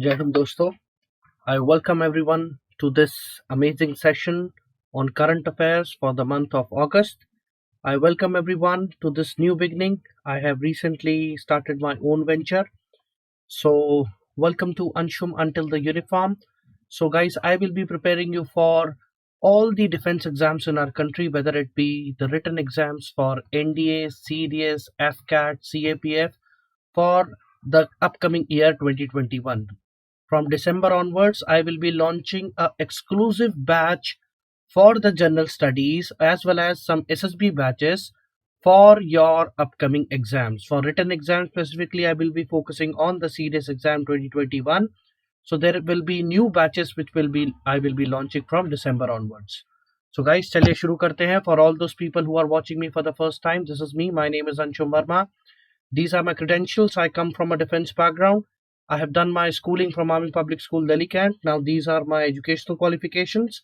Jai Hind दोस्तों, I welcome everyone to this amazing session on current affairs for the month of August. I welcome everyone to this new beginning. I have recently started my own venture. So, welcome to Anshum Until the Uniform. So, guys, I will be preparing you for all the defense exams in our country, whether it be the written exams for NDA, CDS, FCAT, CAPF for the upcoming year 2021. From December onwards, I will be launching a exclusive batch for the general studies as well as some SSB batches for your upcoming exams. For written exams specifically, I will be focusing on the CDS exam 2021. So there will be new batches which I will be launching from December onwards. So guys, चलिए शुरू करते हैं. For all those people who are watching me for the first time, this is me. My name is Anshum Verma. These are my credentials. I come from a defense background. I have done my schooling from Army Public School, Delhi Camp. Now these are my educational qualifications.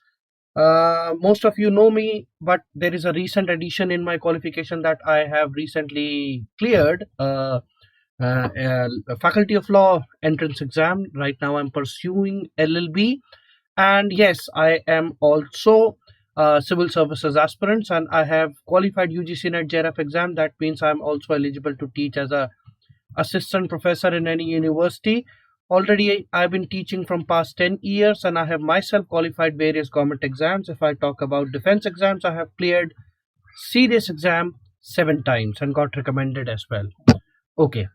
Most of you know me, but there is a recent addition in my qualification that I have recently cleared. Faculty of Law entrance exam. Right now I'm pursuing LLB. And yes, I am also civil services aspirants, and I have qualified UGC NET JRF exam. That means I'm also eligible to teach as a assistant professor in any university. Already I've been teaching from past 10 years and I have myself qualified various government exams. If I talk about defense exams, I have cleared serious exam 7 times and got recommended as well. Okay.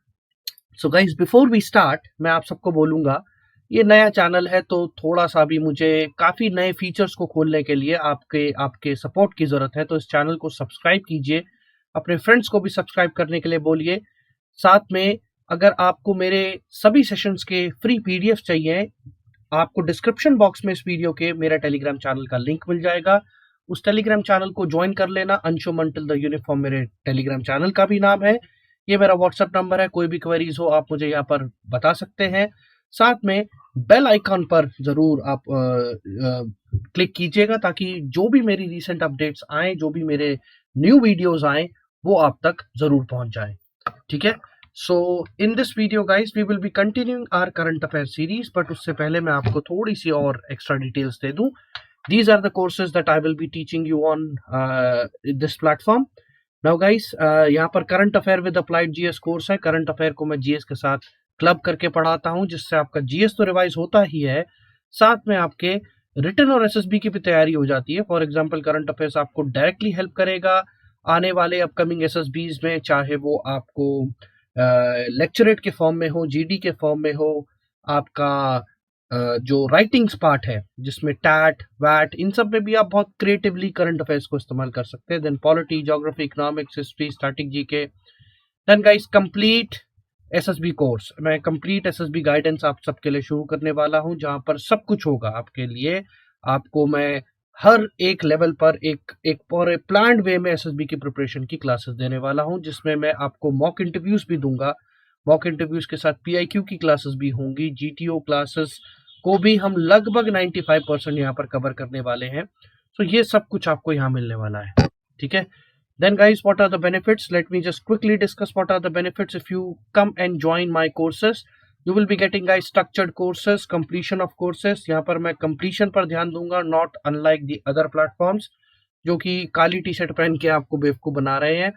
So guys, before we start, मैं आप सबको बोलूँगा ये नया channel है तो थोड़ा सा भी मुझे काफ़ी नए फीचर्स को खोलने के लिए आपके सपोर्ट की ज़रूरत है. तो इस चैनल को सब्सक्राइब कीजिए, अपने फ्रेंड्स को भी सब्सक्राइब करने के लिए बोलिए. साथ में अगर आपको मेरे सभी सेशंस के फ्री पीडीएफ चाहिए, आपको डिस्क्रिप्शन बॉक्स में इस वीडियो के मेरा टेलीग्राम चैनल का लिंक मिल जाएगा. उस टेलीग्राम चैनल को ज्वाइन कर लेना. अंशुम अंटिल द यूनिफॉर्म मेरे टेलीग्राम चैनल का भी नाम है. ये मेरा व्हाट्सएप नंबर है. कोई भी क्वेरीज हो आप मुझे यहाँ पर बता सकते हैं. साथ में बेल आइकॉन पर जरूर आप क्लिक कीजिएगा ताकि जो भी मेरी रिसेंट अपडेट्स आए, जो भी मेरे न्यू वीडियोस आए, वो आप तक जरूर पहुंच जाए. ठीक है. So in this video guys, we will be continuing our current affairs series, but उससे पहले मैं आपको थोड़ी सी और extra details दे दूं. These are the courses that I will be teaching you on this platform. Now guys, यहाँ पर current affair with applied GS course है. current affair को मैं GS के साथ क्लब करके पढ़ाता हूँ, जिससे आपका GS तो रिवाइज होता ही है, साथ में आपके रिटन और SSB की भी तैयारी हो जाती है. फॉर एग्जाम्पल करंट अफेयर्स आपको डायरेक्टली हेल्प करेगा आने वाले अपकमिंग SSBs में, चाहे वो आपको लेक्चरेट के फॉर्म में हो, जीडी के फॉर्म में हो, आपका जो राइटिंग्स पार्ट है जिसमें टैट वैट, इन सब में भी आप बहुत क्रिएटिवली करंट अफेयर्स को इस्तेमाल कर सकते हैं. Then polity, geography, economics, history, static GK. Then guys complete SSB course, मैं कंप्लीट एसएसबी गाइडेंस आप सबके लिए शुरू करने वाला हूं, जहां पर सब कुछ होगा आपके लिए. आपको मैं हर एक लेवल पर एक पूरे प्लान्ड वे में एसएसबी की प्रिपरेशन की क्लासेस देने वाला हूं, जिसमें मैं आपको मॉक इंटरव्यूज भी दूंगा. मॉक इंटरव्यूज के साथ पीआईक्यू की क्लासेस भी होंगी. जीटीओ क्लासेस को भी हम लगभग 95% यहाँ पर कवर करने वाले हैं. तो ये सब कुछ आपको यहाँ मिलने वाला है. ठीक है. Then guys, what are the benefits? Let me just quickly discuss what are the benefits if you come and join my courses. You will be getting guys structured courses, completion of courses. यहाँ पर मैं completion पर ध्यान दूंगा, not unlike the other platforms जो कि काली T shirt पहन के आपको बेवकूफ बना रहे हैं.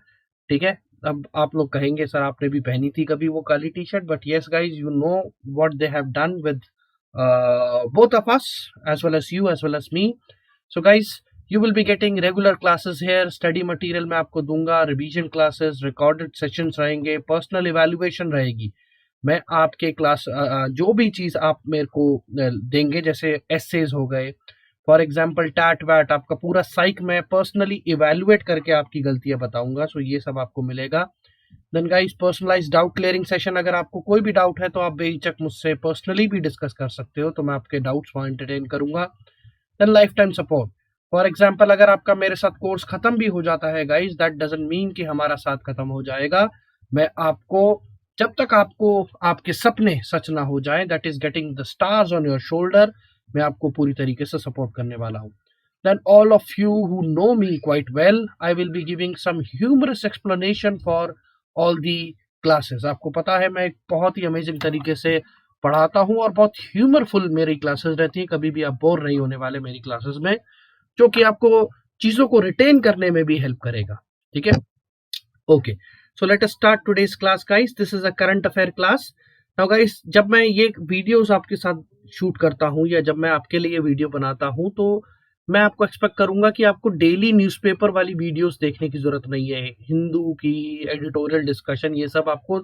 ठीक है. अब आप लोग कहेंगे सर आपने भी पहनी थी कभी वो काली T shirt, but yes guys, you know what they have done with both of us as well as you as well as me. So guys, you will be getting regular classes here. Study material मैं आपको दूंगा, revision classes, recorded sessions रहेंगे, personal evaluation रहेगी. मैं आपके class जो भी चीज़ आप मेरे को देंगे, जैसे एसेज हो गए, फॉर एग्जांपल टैट वैट, आपका पूरा साइक मैं पर्सनली इवैल्यूएट करके आपकी गलतियां बताऊंगा. सो ये सब आपको मिलेगा. Then guys, personalised doubt clearing session. अगर आपको कोई भी डाउट है तो आप बेहिचक मुझसे पर्सनली भी डिस्कस कर सकते हो, तो मैं आपके डाउट्स वहाँ एंटरटेन करूंगा. Then lifetime support. For example अगर आपका मेरे साथ कोर्स खत्म भी हो जाता है गाइज, दैट डजंट मीन कि हमारा साथ खत्म हो जाएगा. मैं आपको जब तक आपको आपके सपने सच ना हो जाए, that is getting the stars on your shoulder, मैं आपको पूरी तरीके से सपोर्ट करने वाला हूँ. Then all of you who know me quite well, I will be giving some humorous explanation for all the classes. आपको पता है मैं एक बहुत ही अमेजिंग तरीके से पढ़ाता हूँ और बहुत ह्यूमरफुल मेरी क्लासेस रहती हैं, कभी भी आप बोर नहीं होने वाले मेरी क्लासेस में, जो कि आपको चीज़ों को रिटेन करने में भी हेल्प करेगा। ठीक है, okay, so let us start today's class guys. This is a current affair class. Now guys, जब मैं ये वीडियोस आपके साथ शूट करता हूँ या जब मैं आपके लिए वीडियो बनाता हूँ, तो मैं आपको एक्सपेक्ट करूंगा कि आपको डेली न्यूज़पेपर वाली वीडियोस देखने की जरूरत नहीं है। हिंदू की एडिटोरियल डिस्कशन ये सब आपको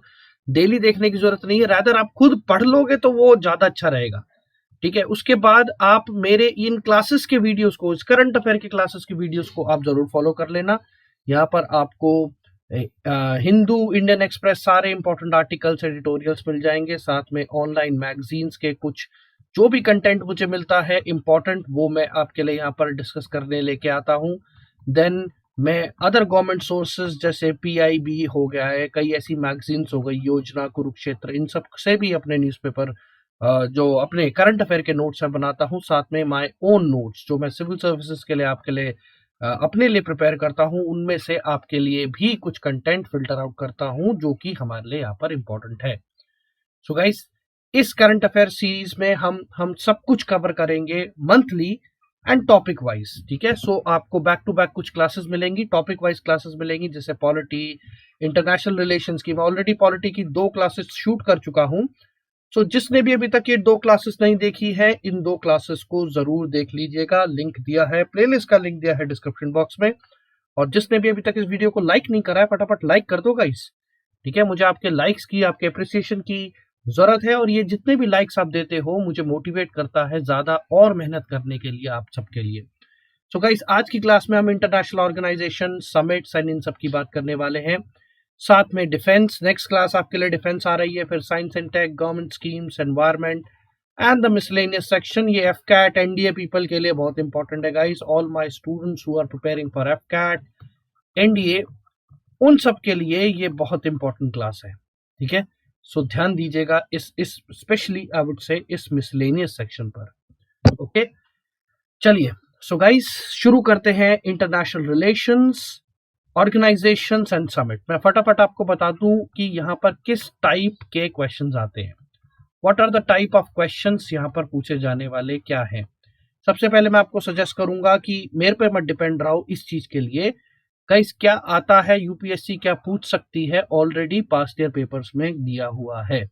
डेली देखने की जरूरत नहीं है, रादर आप खुद पढ़ लोगे तो वो ज्यादा अच्छा रहेगा। ठीक है, उसके बाद आप मेरे इन क्लासेस के वीडियोस को, इस करंट अफेयर के क्लासेस के वीडियोस को आप जरूर फॉलो कर लेना। यहाँ पर आपको हिंदू, इंडियन एक्सप्रेस, सारे इंपॉर्टेंट आर्टिकल्स, एडिटोरियल्स मिल जाएंगे, साथ में ऑनलाइन मैगजीन्स के कुछ जो भी कंटेंट मुझे मिलता है इंपॉर्टेंट, वो मैं आपके लिए यहाँ पर डिस्कस करने लेके आता हूँ। देन मैं अदर गवर्नमेंट सोर्सेज जैसे PIB हो गया है, कई ऐसी मैगजीन्स हो गई, योजना, कुरुक्षेत्र, इन सब से भी अपने न्यूज़पेपर जो अपने करंट अफेयर के नोट्स मैं बनाता हूँ, साथ में माय ओन नोट्स जो मैं सिविल सर्विसेज के लिए आपके लिए अपने लिए प्रिपेयर करता हूँ, उनमें से आपके लिए भी कुछ कंटेंट फिल्टर आउट करता हूँ जो कि हमारे लिए यहाँ पर इंपॉर्टेंट है। सो गाइस, इस करंट अफेयर सीरीज में हम सब कुछ कवर करेंगे मंथली एंड टॉपिक वाइज। ठीक है, सो आपको बैक टू बैक कुछ क्लासेस मिलेंगी, टॉपिक वाइज क्लासेस मिलेंगी, जैसे पॉलिटी, इंटरनेशनल रिलेशंस की। मैं ऑलरेडी पॉलिटी की 2 क्लासेस शूट कर चुका हूँ। सो जिसने भी अभी तक ये 2 क्लासेस नहीं देखी है, इन 2 क्लासेस को जरूर देख लीजिएगा। लिंक दिया है, प्लेलिस्ट का लिंक दिया है डिस्क्रिप्शन बॉक्स में। और जिसने भी अभी तक इस वीडियो को लाइक नहीं करा है, फटाफट लाइक कर दो गाइस। ठीक है, मुझे आपके लाइक्स की, आपके अप्रिसिएशन की जरूरत है, और ये जितने भी लाइक्स आप देते हो मुझे मोटिवेट करता है ज्यादा और मेहनत करने के लिए, आप सबके लिए। सो गाइस, आज की क्लास में हम इंटरनेशनल ऑर्गेनाइजेशन, समिट्स एंड इन सब की बात करने वाले हैं, साथ में डिफेंस। नेक्स्ट क्लास आपके लिए डिफेंस आ रही है, फिर science and tech, government schemes, environment and the miscellaneous section. ये FCAT NDA पीपल के लिए बहुत इंपॉर्टेंट है guys. All my students who are preparing for FCAT NDA, उन सब के लिए ये बहुत इंपॉर्टेंट क्लास है। ठीक है, सो ध्यान दीजिएगा इस स्पेशली आई वुड से इस मिसलेनियस सेक्शन पर। ओके, चलिए, सो गाइस शुरू करते हैं। International relations, organisations and summit. मैं फटाफट आपको बता दूं कि यहाँ पर किस टाइप के क्वेश्चंस आते हैं। What are the type of questions यहाँ पर पूछे जाने वाले क्या हैं। सबसे पहले मैं आपको सजेस्ट करूंगा कि मेरे पे मत डिपेंड रहो इस चीज के लिए। गाइस, क्या आता है, यूपीएससी क्या पूछ सकती है, ऑलरेडी पास्ट ईयर पेपर्स में दिया हुआ है।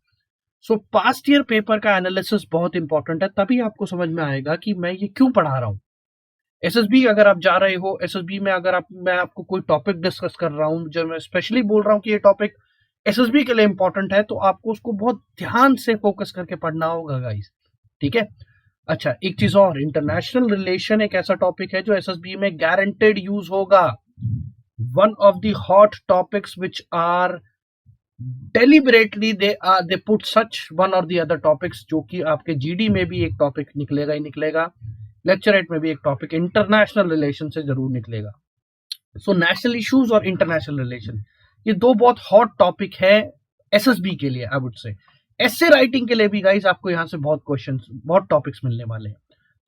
सो पास्ट ईयर पेपर का एनालिसिस बहुत इंपॉर्टेंट है, तभी आपको समझ में आएगा कि मैं ये क्यों पढ़ा रहा हूँ। SSB अगर आप जा रहे हो, SSB में अगर मैं आपको कोई टॉपिक डिस्कस कर रहा हूँ, जब मैं स्पेशली बोल रहा हूँ कि ये टॉपिक SSB के लिए इंपॉर्टेंट है, तो आपको उसको बहुत ध्यान से फोकस करके पढ़ना होगा गाइस। ठीक है, अच्छा, एक चीज और, इंटरनेशनल रिलेशन एक ऐसा टॉपिक है जो SSB में गारंटेड यूज होगा। One of the hot topics which are deliberately they put such one or the other topics, जो कि आपके GD में भी एक टॉपिक निकलेगा ही निकलेगा, लेक्चरेट में भी एक टॉपिक इंटरनेशनल रिलेशन से जरूर निकलेगा। सो नेशनल इश्यूज और इंटरनेशनल रिलेशन, ये 2 बहुत हॉट टॉपिक है SSB के लिए। आई वुड से एसे राइटिंग के लिए भी गाइस आपको यहाँ से बहुत क्वेश्चंस, बहुत टॉपिक्स मिलने वाले हैं।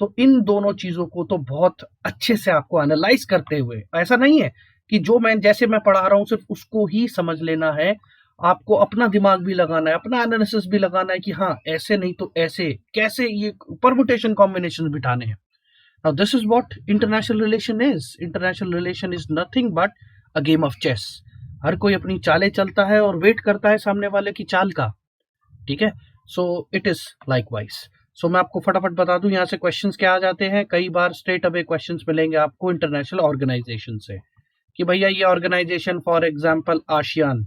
तो इन दोनों चीजों को तो बहुत अच्छे से आपको एनालाइज करते हुए, ऐसा नहीं है कि जो मैं जैसे मैं पढ़ा रहा हूँ सिर्फ उसको ही समझ लेना है, आपको अपना दिमाग भी लगाना है, अपना एनालिसिस भी लगाना है कि हाँ ऐसे नहीं तो ऐसे, कैसे ये परमुटेशन कॉम्बिनेशन बिठाने हैं। Now this is what international relation is. International relation is nothing but a game of chess. हर कोई अपनी चालें चलता है और वेट करता है सामने वाले की चाल का। ठीक है, so it is likewise. So मैं आपको फटाफट बता दूं यहाँ से क्वेश्चंस क्या आ जाते हैं। कई बार स्ट्रेट अवे क्वेश्चंस मिलेंगे आपको इंटरनेशनल ऑर्गेनाइजेशन से, कि भैया ये organisation, for example ASEAN,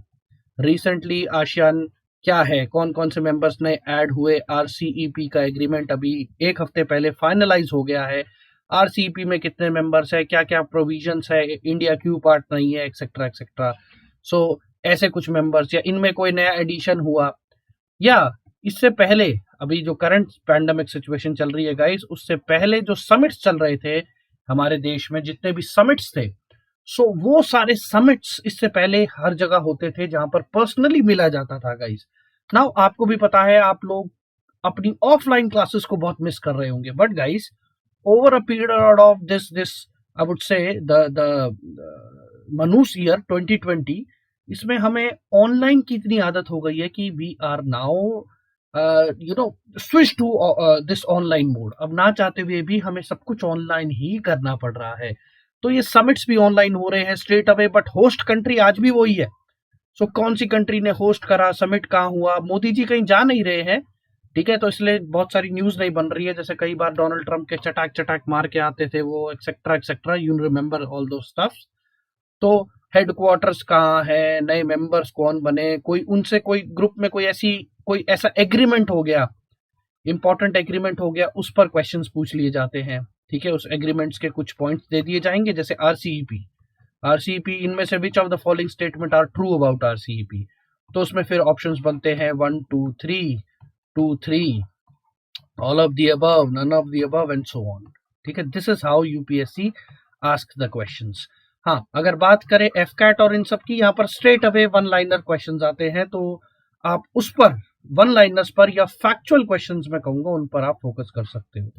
recently ASEAN क्या है, कौन कौन से मेंबर्स ने ऐड हुए, RCEP का एग्रीमेंट अभी 1 हफ्ते पहले फाइनलाइज हो गया है। RCEP में कितने मेंबर्स है, क्या क्या प्रोविजंस है, इंडिया क्यों पार्ट नहीं है, एक्सेट्रा एक्सेट्रा। सो ऐसे कुछ मेंबर्स, या इनमें कोई नया एडिशन हुआ, या इससे पहले अभी जो करंट पैंडेमिक सिचुएशन चल रही है गाइस, उससे पहले जो समिट्स चल रहे थे हमारे देश में, जितने भी समिट्स थे, सो वो सारे समिट्स इससे पहले हर जगह होते थे जहां पर पर्सनली मिला जाता था गाइस। नाउ आपको भी पता है, आप लोग अपनी ऑफलाइन क्लासेस को बहुत मिस कर रहे होंगे, but guys over a period of this I would say the मनुष्य ईयर 2020, इसमें हमें ऑनलाइन की इतनी आदत हो गई है कि we are now switch to this online mode. अब ना चाहते हुए भी हमें सब कुछ ऑनलाइन ही करना पड़ रहा है। तो ये समिट्स भी ऑनलाइन हो रहे हैं straight away, but host country आज भी वही है। सो कौन सी कंट्री ने होस्ट करा, समिट कहाँ हुआ, मोदी जी कहीं जा नहीं रहे हैं, ठीक है, तो इसलिए बहुत सारी न्यूज नहीं बन रही है। जैसे कई बार डोनाल्ड ट्रंप के चटाक चटाक मार के आते थे वो, etcetera etcetera, you remember all दो स्टफ। तो हेडक्वार्टर्स कहाँ है, नए मेंबर्स कौन बने, कोई उनसे कोई ग्रुप में कोई ऐसा एग्रीमेंट हो गया, इंपॉर्टेंट एग्रीमेंट हो गया, उस पर क्वेश्चंस पूछ लिए जाते हैं, ठीक है, उस एग्रीमेंट्स के कुछ पॉइंट्स दे दिए जाएंगे, जैसे आरसीईपी। आरसीईपी इनमें से which of the following statement are true about RCEP, तो उसमें फिर ऑप्शंस बनते हैं 1 2 3, 2 3, all of the above, none of the above and so on. ठीक है, this is how UPSC ask the questions. हाँ, अगर बात करें एफकैट और इन सब की, यहाँ पर straight away one liner questions आते हैं, तो आप उस पर, वन लाइनर्स पर या फैक्चुअल क्वेश्चंस मैं कहूंगा उन पर आप फोकस कर सकते हो,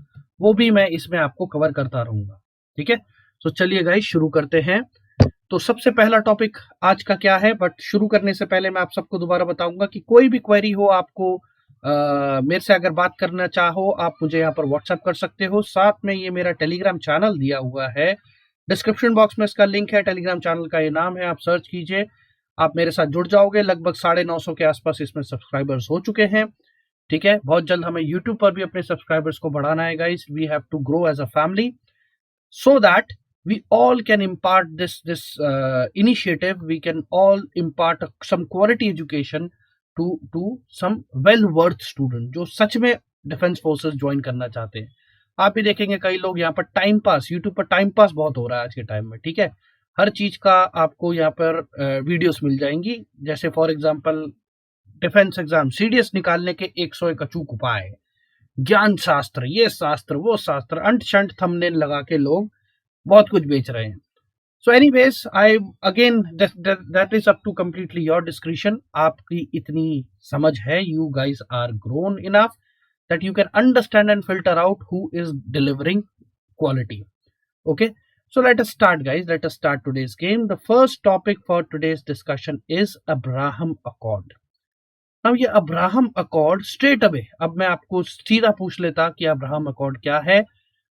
वो भी मैं इसमें आपको कवर करता रहूंगा। ठीक है, तो चलिए गाइस शुरू करते हैं। तो सबसे पहला टॉपिक आज का क्या है, बट शुरू करने से पहले मैं आप सबको दोबारा बताऊंगा कि कोई भी क्वेरी हो आपको, मेरे से अगर बात करना चाहो आप मुझे यहाँ पर व्हाट्सएप कर सकते हो। साथ में ये मेरा टेलीग्राम चैनल दिया हुआ है, डिस्क्रिप्शन बॉक्स में इसका लिंक है, टेलीग्राम चैनल का ये नाम है, आप सर्च कीजिए, आप मेरे साथ जुड़ जाओगे। लगभग 950 के आसपास इसमें सब्सक्राइबर्स हो चुके हैं। ठीक है, बहुत जल्द हमें यूट्यूब पर भी अपने सब्सक्राइबर्स को बढ़ाना है guys, we have to grow as a family so that we all can impart this initiative, we can all impart some quality education to some well worth student जो सच में डिफेंस फोर्सेस ज्वाइन करना चाहते हैं। आप भी देखेंगे कई लोग यहाँ पर टाइम पास, यूट्यूब पर टाइम पास बहुत हो रहा है आज के टाइम में। ठीक है, हर चीज का आपको यहाँ पर वीडियोस मिल जाएंगी, जैसे for example defence exam CDS निकालने के 101 अचूक उपाय, ज्ञान शास्त्र, ये शास्त्र वो शास्त्र, अंट शंट थंबनेल लगा के लोग बहुत कुछ बेच रहे हैं। So anyways, I again that is up to completely your description. आपकी इतनी समझ है, you guys are grown enough that you can understand and filter out who is delivering quality. Okay, so let us start guys, let us start today's game. The first topic for today's discussion is Abraham Accord. अब ये Abraham accord straight away, अब मैं आपको सीधा पूछ लेता कि Abraham accord क्या है,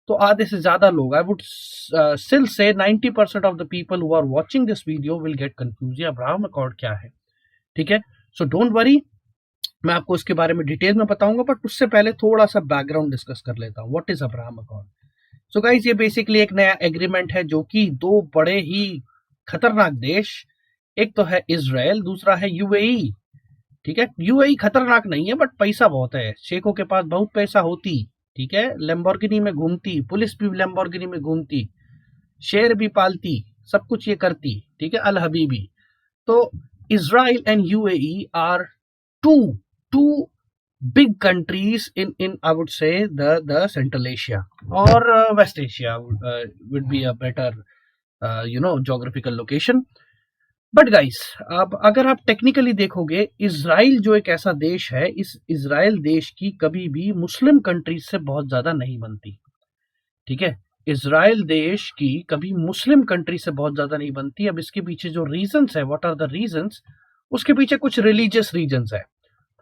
तो आधे से ज्यादा लोग, I would still say 90% of the people who are watching this video will get confuse, Abraham accord क्या है। ठीक है, सो डोंट वरी, मैं आपको इसके बारे में डिटेल में बताऊंगा, बट उससे पहले थोड़ा सा बैकग्राउंड डिस्कस कर लेता हूँ। What is Abraham accord? So guys, ये बेसिकली एक नया एग्रीमेंट है जो कि दो बड़े ही खतरनाक देश, एक तो है इजराइल, दूसरा है यूएई। ठीक है, यूएई खतरनाक नहीं है बट पैसा बहुत है, शेखों के पास बहुत पैसा होती। ठीक है, लैम्बोर्गिनी में घूमती, पुलिस भी लैम्बोर्गिनी में घूमती, शेर भी पालती, सब कुछ ये करती। ठीक है, अल हबीबी। तो Israel and UAE are two too big countries in I would say the central Asia और west Asia would be a better geographical location. But guys, अब अगर आप टेक्निकली देखोगे, इजराइल जो एक ऐसा देश है, इस इजराइल देश की कभी भी मुस्लिम कंट्रीज से बहुत ज्यादा नहीं बनती। ठीक है, इजराइल देश की कभी मुस्लिम कंट्री से बहुत ज्यादा नहीं बनती। अब इसके पीछे जो रीजंस है, व्हाट आर द रीजंस, उसके पीछे कुछ रिलीजियस रीजंस है।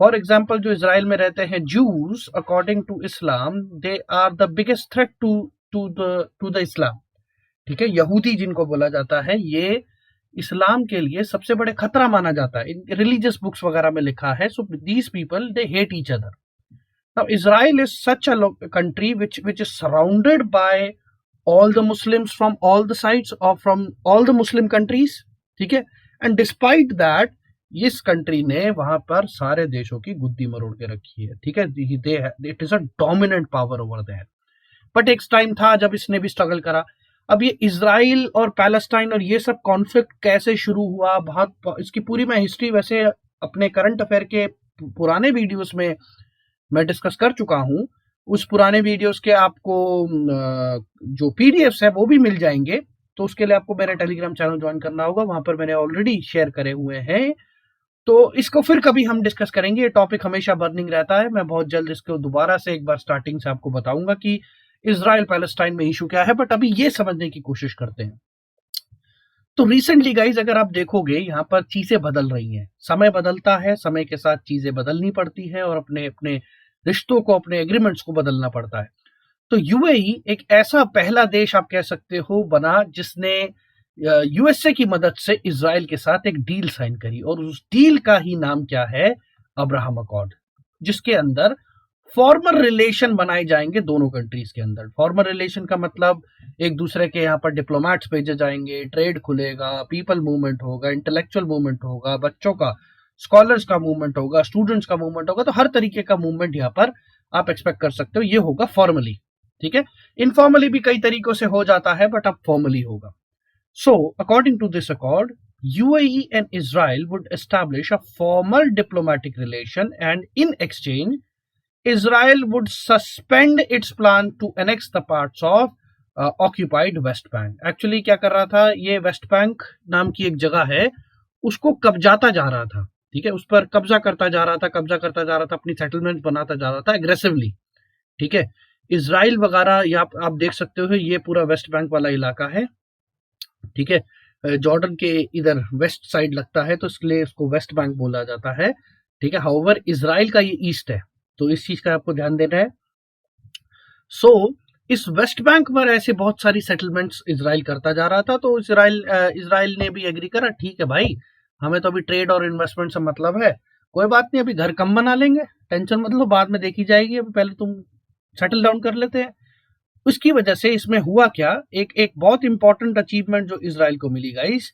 फॉर एग्जाम्पल, जो इजराइल में रहते हैं Jews, according to Islam, they are the biggest threat to the Islam. ठीक है, यहूदी जिनको बोला जाता है, ये इस्लाम के लिए सबसे बड़े खतरा माना जाता है, रिलीजियस बुक्स वगैरह में लिखा है। So these people they hate each other. Now Israel is such a country which is surrounded by all the Muslims from all the sides और from all the Muslim countries. ठीक है, and despite that इस country ने वहां पर सारे देशों की गुद्दी मरोड़ के रखी है। ठीक है, it is a dominant power over there. But एक टाइम था जब इसने भी स्ट्रगल करा। अब ये इजराइल और पैलेस्टाइन और ये सब कॉन्फ्लिक्ट कैसे शुरू हुआ, बहुत इसकी पूरी मैं हिस्ट्री वैसे अपने करंट अफेयर के पुराने वीडियोस में मैं डिस्कस कर चुका हूं। उस पुराने वीडियोस के आपको जो पीडीएफ्स है वो भी मिल जाएंगे, तो उसके लिए आपको मेरा टेलीग्राम चैनल ज्वाइन करना होगा, वहां पर मैंने ऑलरेडी शेयर करे हुए हैं। तो इसको फिर कभी हम डिस्कस करेंगे, ये टॉपिक हमेशा बर्निंग रहता है। मैं बहुत जल्द इसको दोबारा से एक बार स्टार्टिंग से आपको बताऊंगा कि इजराइल पैलेस्टाइन में इशू क्या है, बट अभी ये समझने की कोशिश करते हैं। तो रिसेंटली गाइज अगर आप देखोगे यहाँ पर चीजें बदल रही हैं, समय बदलता है, समय के साथ चीजें बदलनी पड़ती है और अपने अपने रिश्तों को, अपने एग्रीमेंट्स को बदलना पड़ता है। तो यूएई एक ऐसा पहला देश आप कह सकते हो बना जिसने यूएसए की मदद से इजराइल के साथ एक डील साइन करी, और उस डील का ही नाम क्या है, अब्राहम अकॉर्ड, जिसके अंदर फॉर्मल रिलेशन बनाए जाएंगे दोनों कंट्रीज के अंदर। फॉर्मल रिलेशन का मतलब एक दूसरे के यहाँ पर डिप्लोमेट्स भेजे जाएंगे, ट्रेड खुलेगा, पीपल मूवमेंट होगा, इंटेलेक्चुअल मूवमेंट होगा, बच्चों का, स्कॉलर्स का मूवमेंट होगा, स्टूडेंट्स का मूवमेंट होगा। तो हर तरीके का मूवमेंट यहाँ पर आप एक्सपेक्ट कर सकते हो। ये होगा फॉर्मली, ठीक है। इनफॉर्मली भी कई तरीकों से हो जाता है, बट अब फॉर्मली होगा। So according to this accord, UAE and Israel would establish a formal diplomatic relation, and in exchange, Israel would suspend its plan to annex the parts of occupied West Bank. Actually क्या कर रहा था, ये West Bank नाम की एक जगह है, उसको कब्जाता जा रहा था, ठीक है, उस पर कब्जा करता जा रहा था, अपनी सेटलमेंट बनाता जा रहा था एग्रेसिवली, ठीक है। इजराइल वगैरह यहाँ आप देख सकते हो, ये पूरा वेस्ट बैंक वाला इलाका है, ठीक है। जॉर्डन के इधर वेस्ट साइड लगता है, तो इसलिए इसको वेस्ट बैंक बोला जाता है, ठीक है। हाउएवर इजराइल का ये ईस्ट है, तो इस चीज का आपको ध्यान देना है। सो इस वेस्ट बैंक पर ऐसे बहुत सारी सेटलमेंट्स इजराइल करता जा रहा था, तो इजराइल ने भी एग्री करा, ठीक है भाई, हमें तो अभी ट्रेड और इन्वेस्टमेंट से मतलब है, कोई बात नहीं, अभी घर कम बना लेंगे, टेंशन मत लो, बाद में देखी जाएगी, अभी पहले तुम सेटल डाउन कर लेते हैं। उसकी वजह से इसमें हुआ क्या, एक बहुत इंपॉर्टेंट अचीवमेंट जो इजराइल को मिली guys,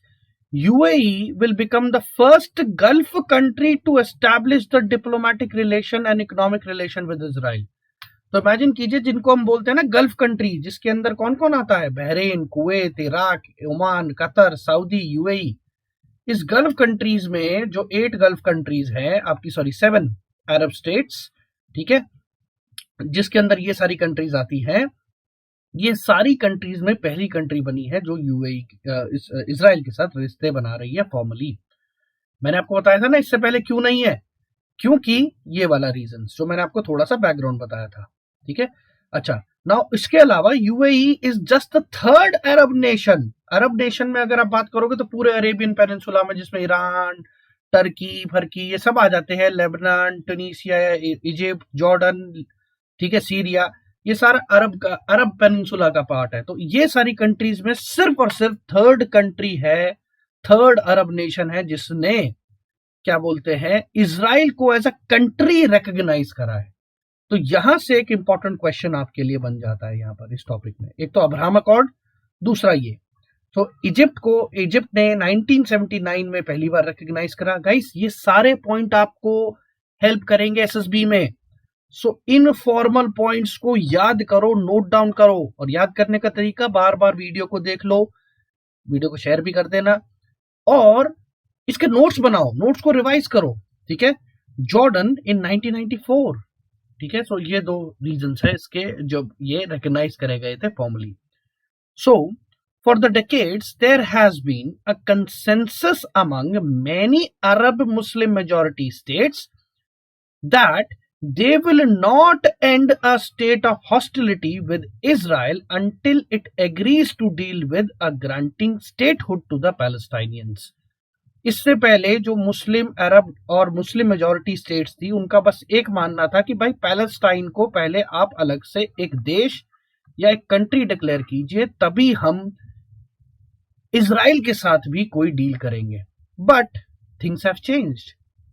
UAE will become the first Gulf country to establish the diplomatic relation and economic relation with Israel. तो इमेजिन कीजिए, जिनको हम बोलते हैं ना गल्फ कंट्री, जिसके अंदर कौन कौन आता है, Bahrain, Kuwait, Iraq, Oman, Qatar, Saudi, UAE। इस गल्फ कंट्रीज में जो 8 गल्फ कंट्रीज हैं आपकी, सॉरी 7 अरब स्टेट्स, ठीक है, जिसके अंदर ये सारी कंट्रीज आती हैं, ये सारी कंट्रीज में पहली कंट्री बनी है जो UAE इजराइल के साथ रिश्ते बना रही है फॉर्मली। मैंने आपको बताया था ना इससे पहले क्यों नहीं है, क्योंकि ये वाला रीजन जो मैंने आपको थोड़ा सा बैकग्राउंड बताया था, ठीक है। अच्छा, नाउ इसके अलावा UAE is just the third Arab nation. Arab nation में अगर आप बात करोगे तो पूरे अरेबियन पेनिनसुला में, जिसमें ईरान, टर्की, फर्की, ये सब आ जाते हैं, लेबनान, ट्यूनीसिया, इजिप्ट, जॉर्डन, ठीक है, सीरिया, ये सारा अरब पेनिनसुला का पार्ट है। तो ये सारी कंट्रीज में सिर्फ और सिर्फ थर्ड कंट्री है, थर्ड अरब नेशन है जिसने क्या बोलते हैं, इजराइल को एज अ कंट्री रिकॉग्नाइज करा है। तो यहां से एक इंपॉर्टेंट क्वेश्चन आपके लिए बन जाता है यहां पर इस टॉपिक में, एक तो अब्राहम अकॉर्ड, दूसरा ये। तो इजिप्ट ने 1979 में पहली बार रिकॉग्नाइज करा। गाइस ये सारे पॉइंट आपको हेल्प करेंगे SSB में। सो इन फॉर्मल पॉइंट्स को याद करो, नोट डाउन करो, और याद करने का तरीका, बार बार वीडियो को देख लो, वीडियो को शेयर भी कर देना, और इसके नोट्स बनाओ, नोट्स को रिवाइज करो, ठीक है। जॉर्डन इन 1994, ठीक है। सो ये 2 रीजंस है इसके जो ये रिकॉग्नाइज करे गए थे formally. So for the decades there has been a consensus among many Arab Muslim majority states that they will not end a state of hostility with Israel until it agrees to deal with a granting statehood to the Palestinians. इससे पहले जो मुस्लिम अरब और मुस्लिम majority states थी, उनका बस एक मानना था कि भाई पैलेस्टाइन को पहले आप अलग से एक देश या एक कंट्री डिक्लेयर कीजिए, तभी हम इजराइल के साथ भी कोई डील करेंगे। बट थिंग्स हैव चेंज्ड,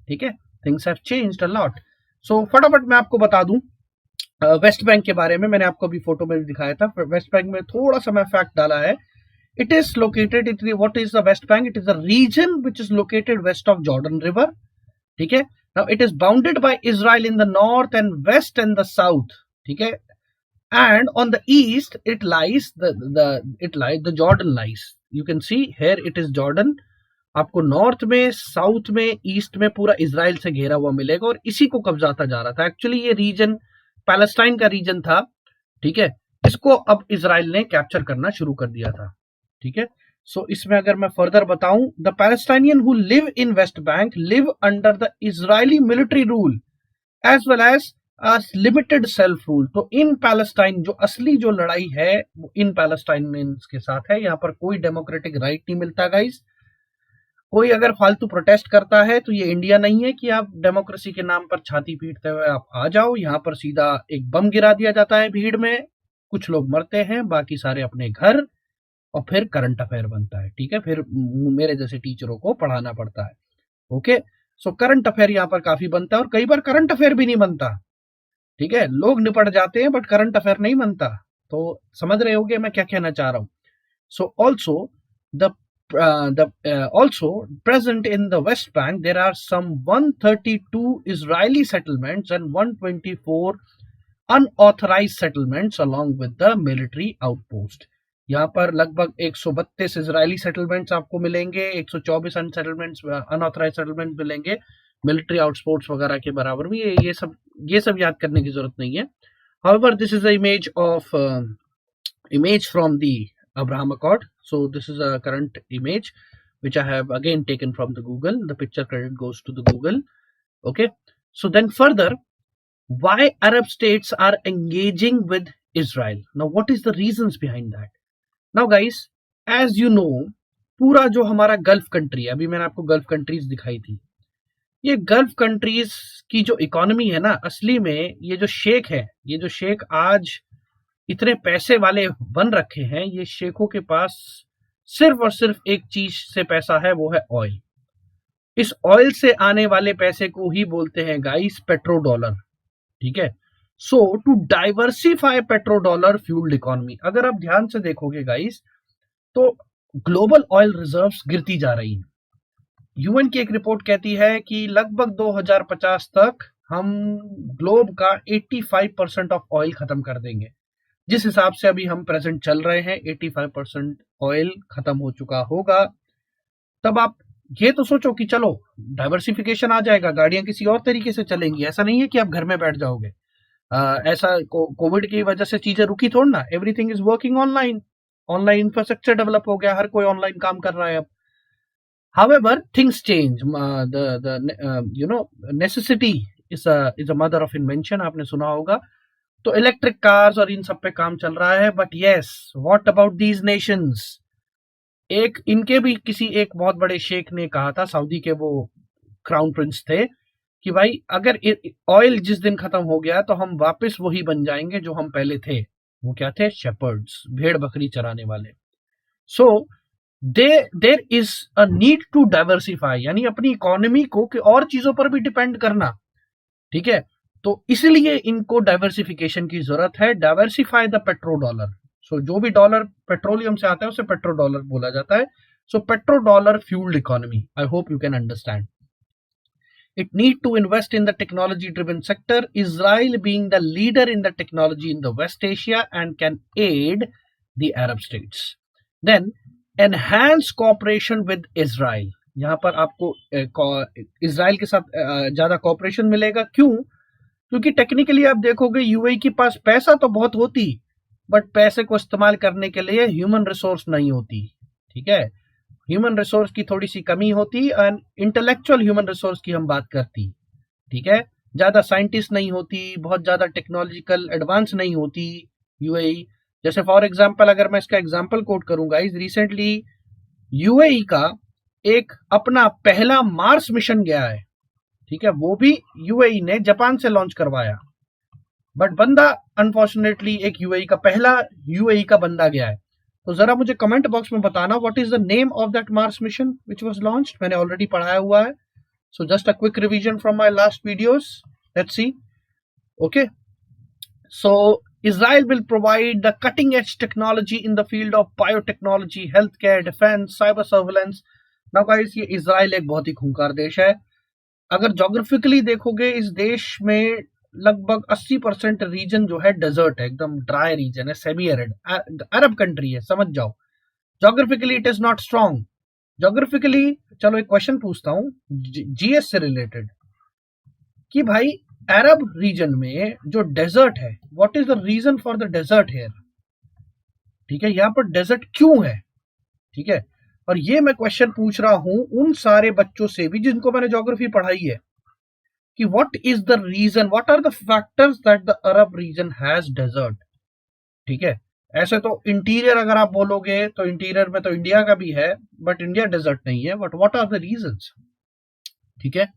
ठीक है, things have changed a lot. So फटाफट मैं आपको बता दूं वेस्ट बैंक के बारे में, मैंने आपको अभी फोटो में भी दिखाया था। वेस्ट बैंक में थोड़ा सा मैं फैक्ट डाला है। It is located, what is the West Bank? It is a region which is located west of Jordan river, ठीक है। Now it is bounded by Israel in the north and west and the south, ठीक है, and on the east it lies the Jordan lies, you can see here it is Jordan. आपको north में, south में, east में पूरा Israel से घेरा हुआ मिलेगा, और इसी को कब्जाता जा रहा था। एक्चुअली ये रीजन पैलेस्टाइन का रीजन था, ठीक है, इसको अब इजराइल ने कैप्चर करना शुरू कर दिया था, ठीक है। सो इसमें अगर मैं फर्दर बताऊं, the Palestinian who live in West Bank live under the Israeli military rule as well as limited self rule. तो इन पैलेस्टाइन जो असली जो लड़ाई है वो इन पैलेस्टाइनियंस के साथ है। यहाँ पर कोई डेमोक्रेटिक राइट नहीं मिलता गाइस। कोई अगर फालतू प्रोटेस्ट करता है तो ये इंडिया नहीं है कि आप डेमोक्रेसी के नाम पर छाती पीटते हुए आप आ जाओ। यहाँ पर सीधा एक बम गिरा दिया जाता है भीड़ में, कुछ लोग मरते हैं, बाकी सारे अपने घर, और फिर करंट अफेयर बनता है। ठीक है, फिर मेरे जैसे टीचरों को पढ़ाना पड़ता है। ओके, सो करंट अफेयर यहाँ पर काफी बनता है, और कई बार करंट अफेयर भी नहीं बनता। ठीक है, लोग निपट जाते हैं बट करंट अफेयर नहीं बनता। तो समझ रहे होगे मैं क्या कहना चाह रहा हूँ। So also the also present in the West Bank, there are some 132 Israeli settlements and 124 unauthorized settlements along with the military outpost. यहाँ पर लगभग 132 इजरायली सेटलमेंट्स आपको मिलेंगे, 124 अनऑथराइज सेटलमेंट मिलेंगे, मिलिट्री आउटपोस्ट्स वगैरह के बराबर भी। ये सब याद करने की जरूरत नहीं है। However, this is a image from the Abraham Accord. So this is a current image which I have again taken from the Google. The picture credit goes to the Google. Okay, so then further, why Arab states are engaging with Israel? Now what is the reasons behind that? Now guys, as you know, पूरा जो हमारा gulf country है, अभी मैंने आपको gulf countries दिखाई थी, ये गल्फ कंट्रीज की जो इकोनॉमी है ना, असली में ये जो शेख है, ये जो शेख आज इतने पैसे वाले बन रखे हैं, ये शेखों के पास सिर्फ और सिर्फ एक चीज से पैसा है, वो है ऑयल। इस ऑयल से आने वाले पैसे को ही बोलते हैं गाइस पेट्रो डॉलर। ठीक है, so to diversify petro dollar fuelled economy, अगर आप ध्यान से देखोगे गाइस तो ग्लोबल ऑयल रिजर्व्स गिरती जा रही हैं। यूएन की एक रिपोर्ट कहती है कि लगभग 2050 तक हम ग्लोब का 85% ऑफ ऑयल खत्म कर देंगे। जिस हिसाब से अभी हम प्रेजेंट चल रहे हैं, 85% ऑयल खत्म हो चुका होगा। तब आप ये तो सोचो कि चलो डाइवर्सिफिकेशन आ जाएगा, गाड़ियां किसी और तरीके से चलेंगी। ऐसा नहीं है कि आप घर में बैठ जाओगे। ऐसा कोविड की वजह से चीजें रुकी थोड़ी ना, everything is working online. Online infrastructure develop हो गया, हर कोई ऑनलाइन काम कर रहा है अब। However, things change. Necessity is a mother of invention, आपने सुना होगा। तो इलेक्ट्रिक कार्स और इन सब पे काम चल रहा है। But yes, what about these Nations? इनके भी किसी एक बहुत बड़े शेख ने कहा था, सऊदी के वो क्राउन प्रिंस थे, कि भाई अगर ऑयल जिस दिन खत्म हो गया तो हम वापस वही बन जाएंगे जो हम पहले थे। वो क्या थे? शेपर्ड्स, भेड़ बकरी चराने वाले। So there is a need to diversify, यानी अपनी इकोनॉमी को कि और चीजों पर भी डिपेंड करना। ठीक है, तो इसलिए इनको डाइवर्सिफिकेशन की जरूरत है। Diversify the petro dollar. So जो भी डॉलर पेट्रोलियम से आता है उसे पेट्रो डॉलर बोला जाता है। So petro dollar fuelled economy, I hope you can understand. It need to invest in the technology driven sector, Israel being the leader in the technology in the West Asia and can aid the Arab states. Then enhance cooperation with Israel. यहाँ पर आपको Israel के साथ ज्यादा corporation मिलेगा। क्यों? क्योंकि technically आप देखोगे यूएई के पास पैसा तो बहुत होती, बट पैसे को इस्तेमाल करने के लिए ह्यूमन रिसोर्स नहीं होती। ठीक है, ह्यूमन रिसोर्स की थोड़ी सी कमी होती, एंड इंटेलेक्चुअल ह्यूमन रिसोर्स की हम बात करती। ठीक है, ज्यादा साइंटिस्ट नहीं होती, बहुत ज्यादा टेक्नोलॉजिकल एडवांस नहीं होती यूएई। जैसे फॉर एग्जांपल अगर मैं इसका एग्जांपल कोट करूंगा, इस रिसेंटली यूएई का एक अपना पहला मार्स मिशन गया है। ठीक है, वो भी यूएई ने जापान से लॉन्च करवाया, बट बंदा अनफॉर्चुनेटली एक यूएई का पहला यूएई का बंदा गया है। तो जरा मुझे कमेंट बॉक्स में बताना what is the name of that Mars mission which was launched. मैंने ऑलरेडी पढ़ाया हुआ है, so just a quick revision from my last videos, let's see. Okay, so Israel will provide the cutting edge technology in the field of biotechnology, healthcare, defense, cyber surveillance. Now guys, ये Israel एक बहुत ही खूंखार देश है। अगर geographically देखोगे इस देश में लगभग 80% रीजन जो है डेजर्ट है, एकदम ड्राई रीजन है, सेमी एरिड अरब कंट्री है, समझ जाओ। Geographically it is not strong. Geographically, चलो एक क्वेश्चन पूछता हूं जीएस से रिलेटेड, कि भाई अरब रीजन में जो डेजर्ट है, what is the reason for the desert here? ठीक है, यहां पर डेजर्ट क्यों है? ठीक है, और ये मैं क्वेश्चन पूछ रहा हूं उन सारे बच्चों से भी जिनको मैंने ज्योग्राफी पढ़ाई है। कि what is the reason, what are the factors that the Arab region has desert. ठीक है, ऐसे तो इंटीरियर अगर आप बोलोगे तो इंटीरियर में तो इंडिया का भी है, बट इंडिया डेजर्ट नहीं है, but what are the reasons. ठीक है,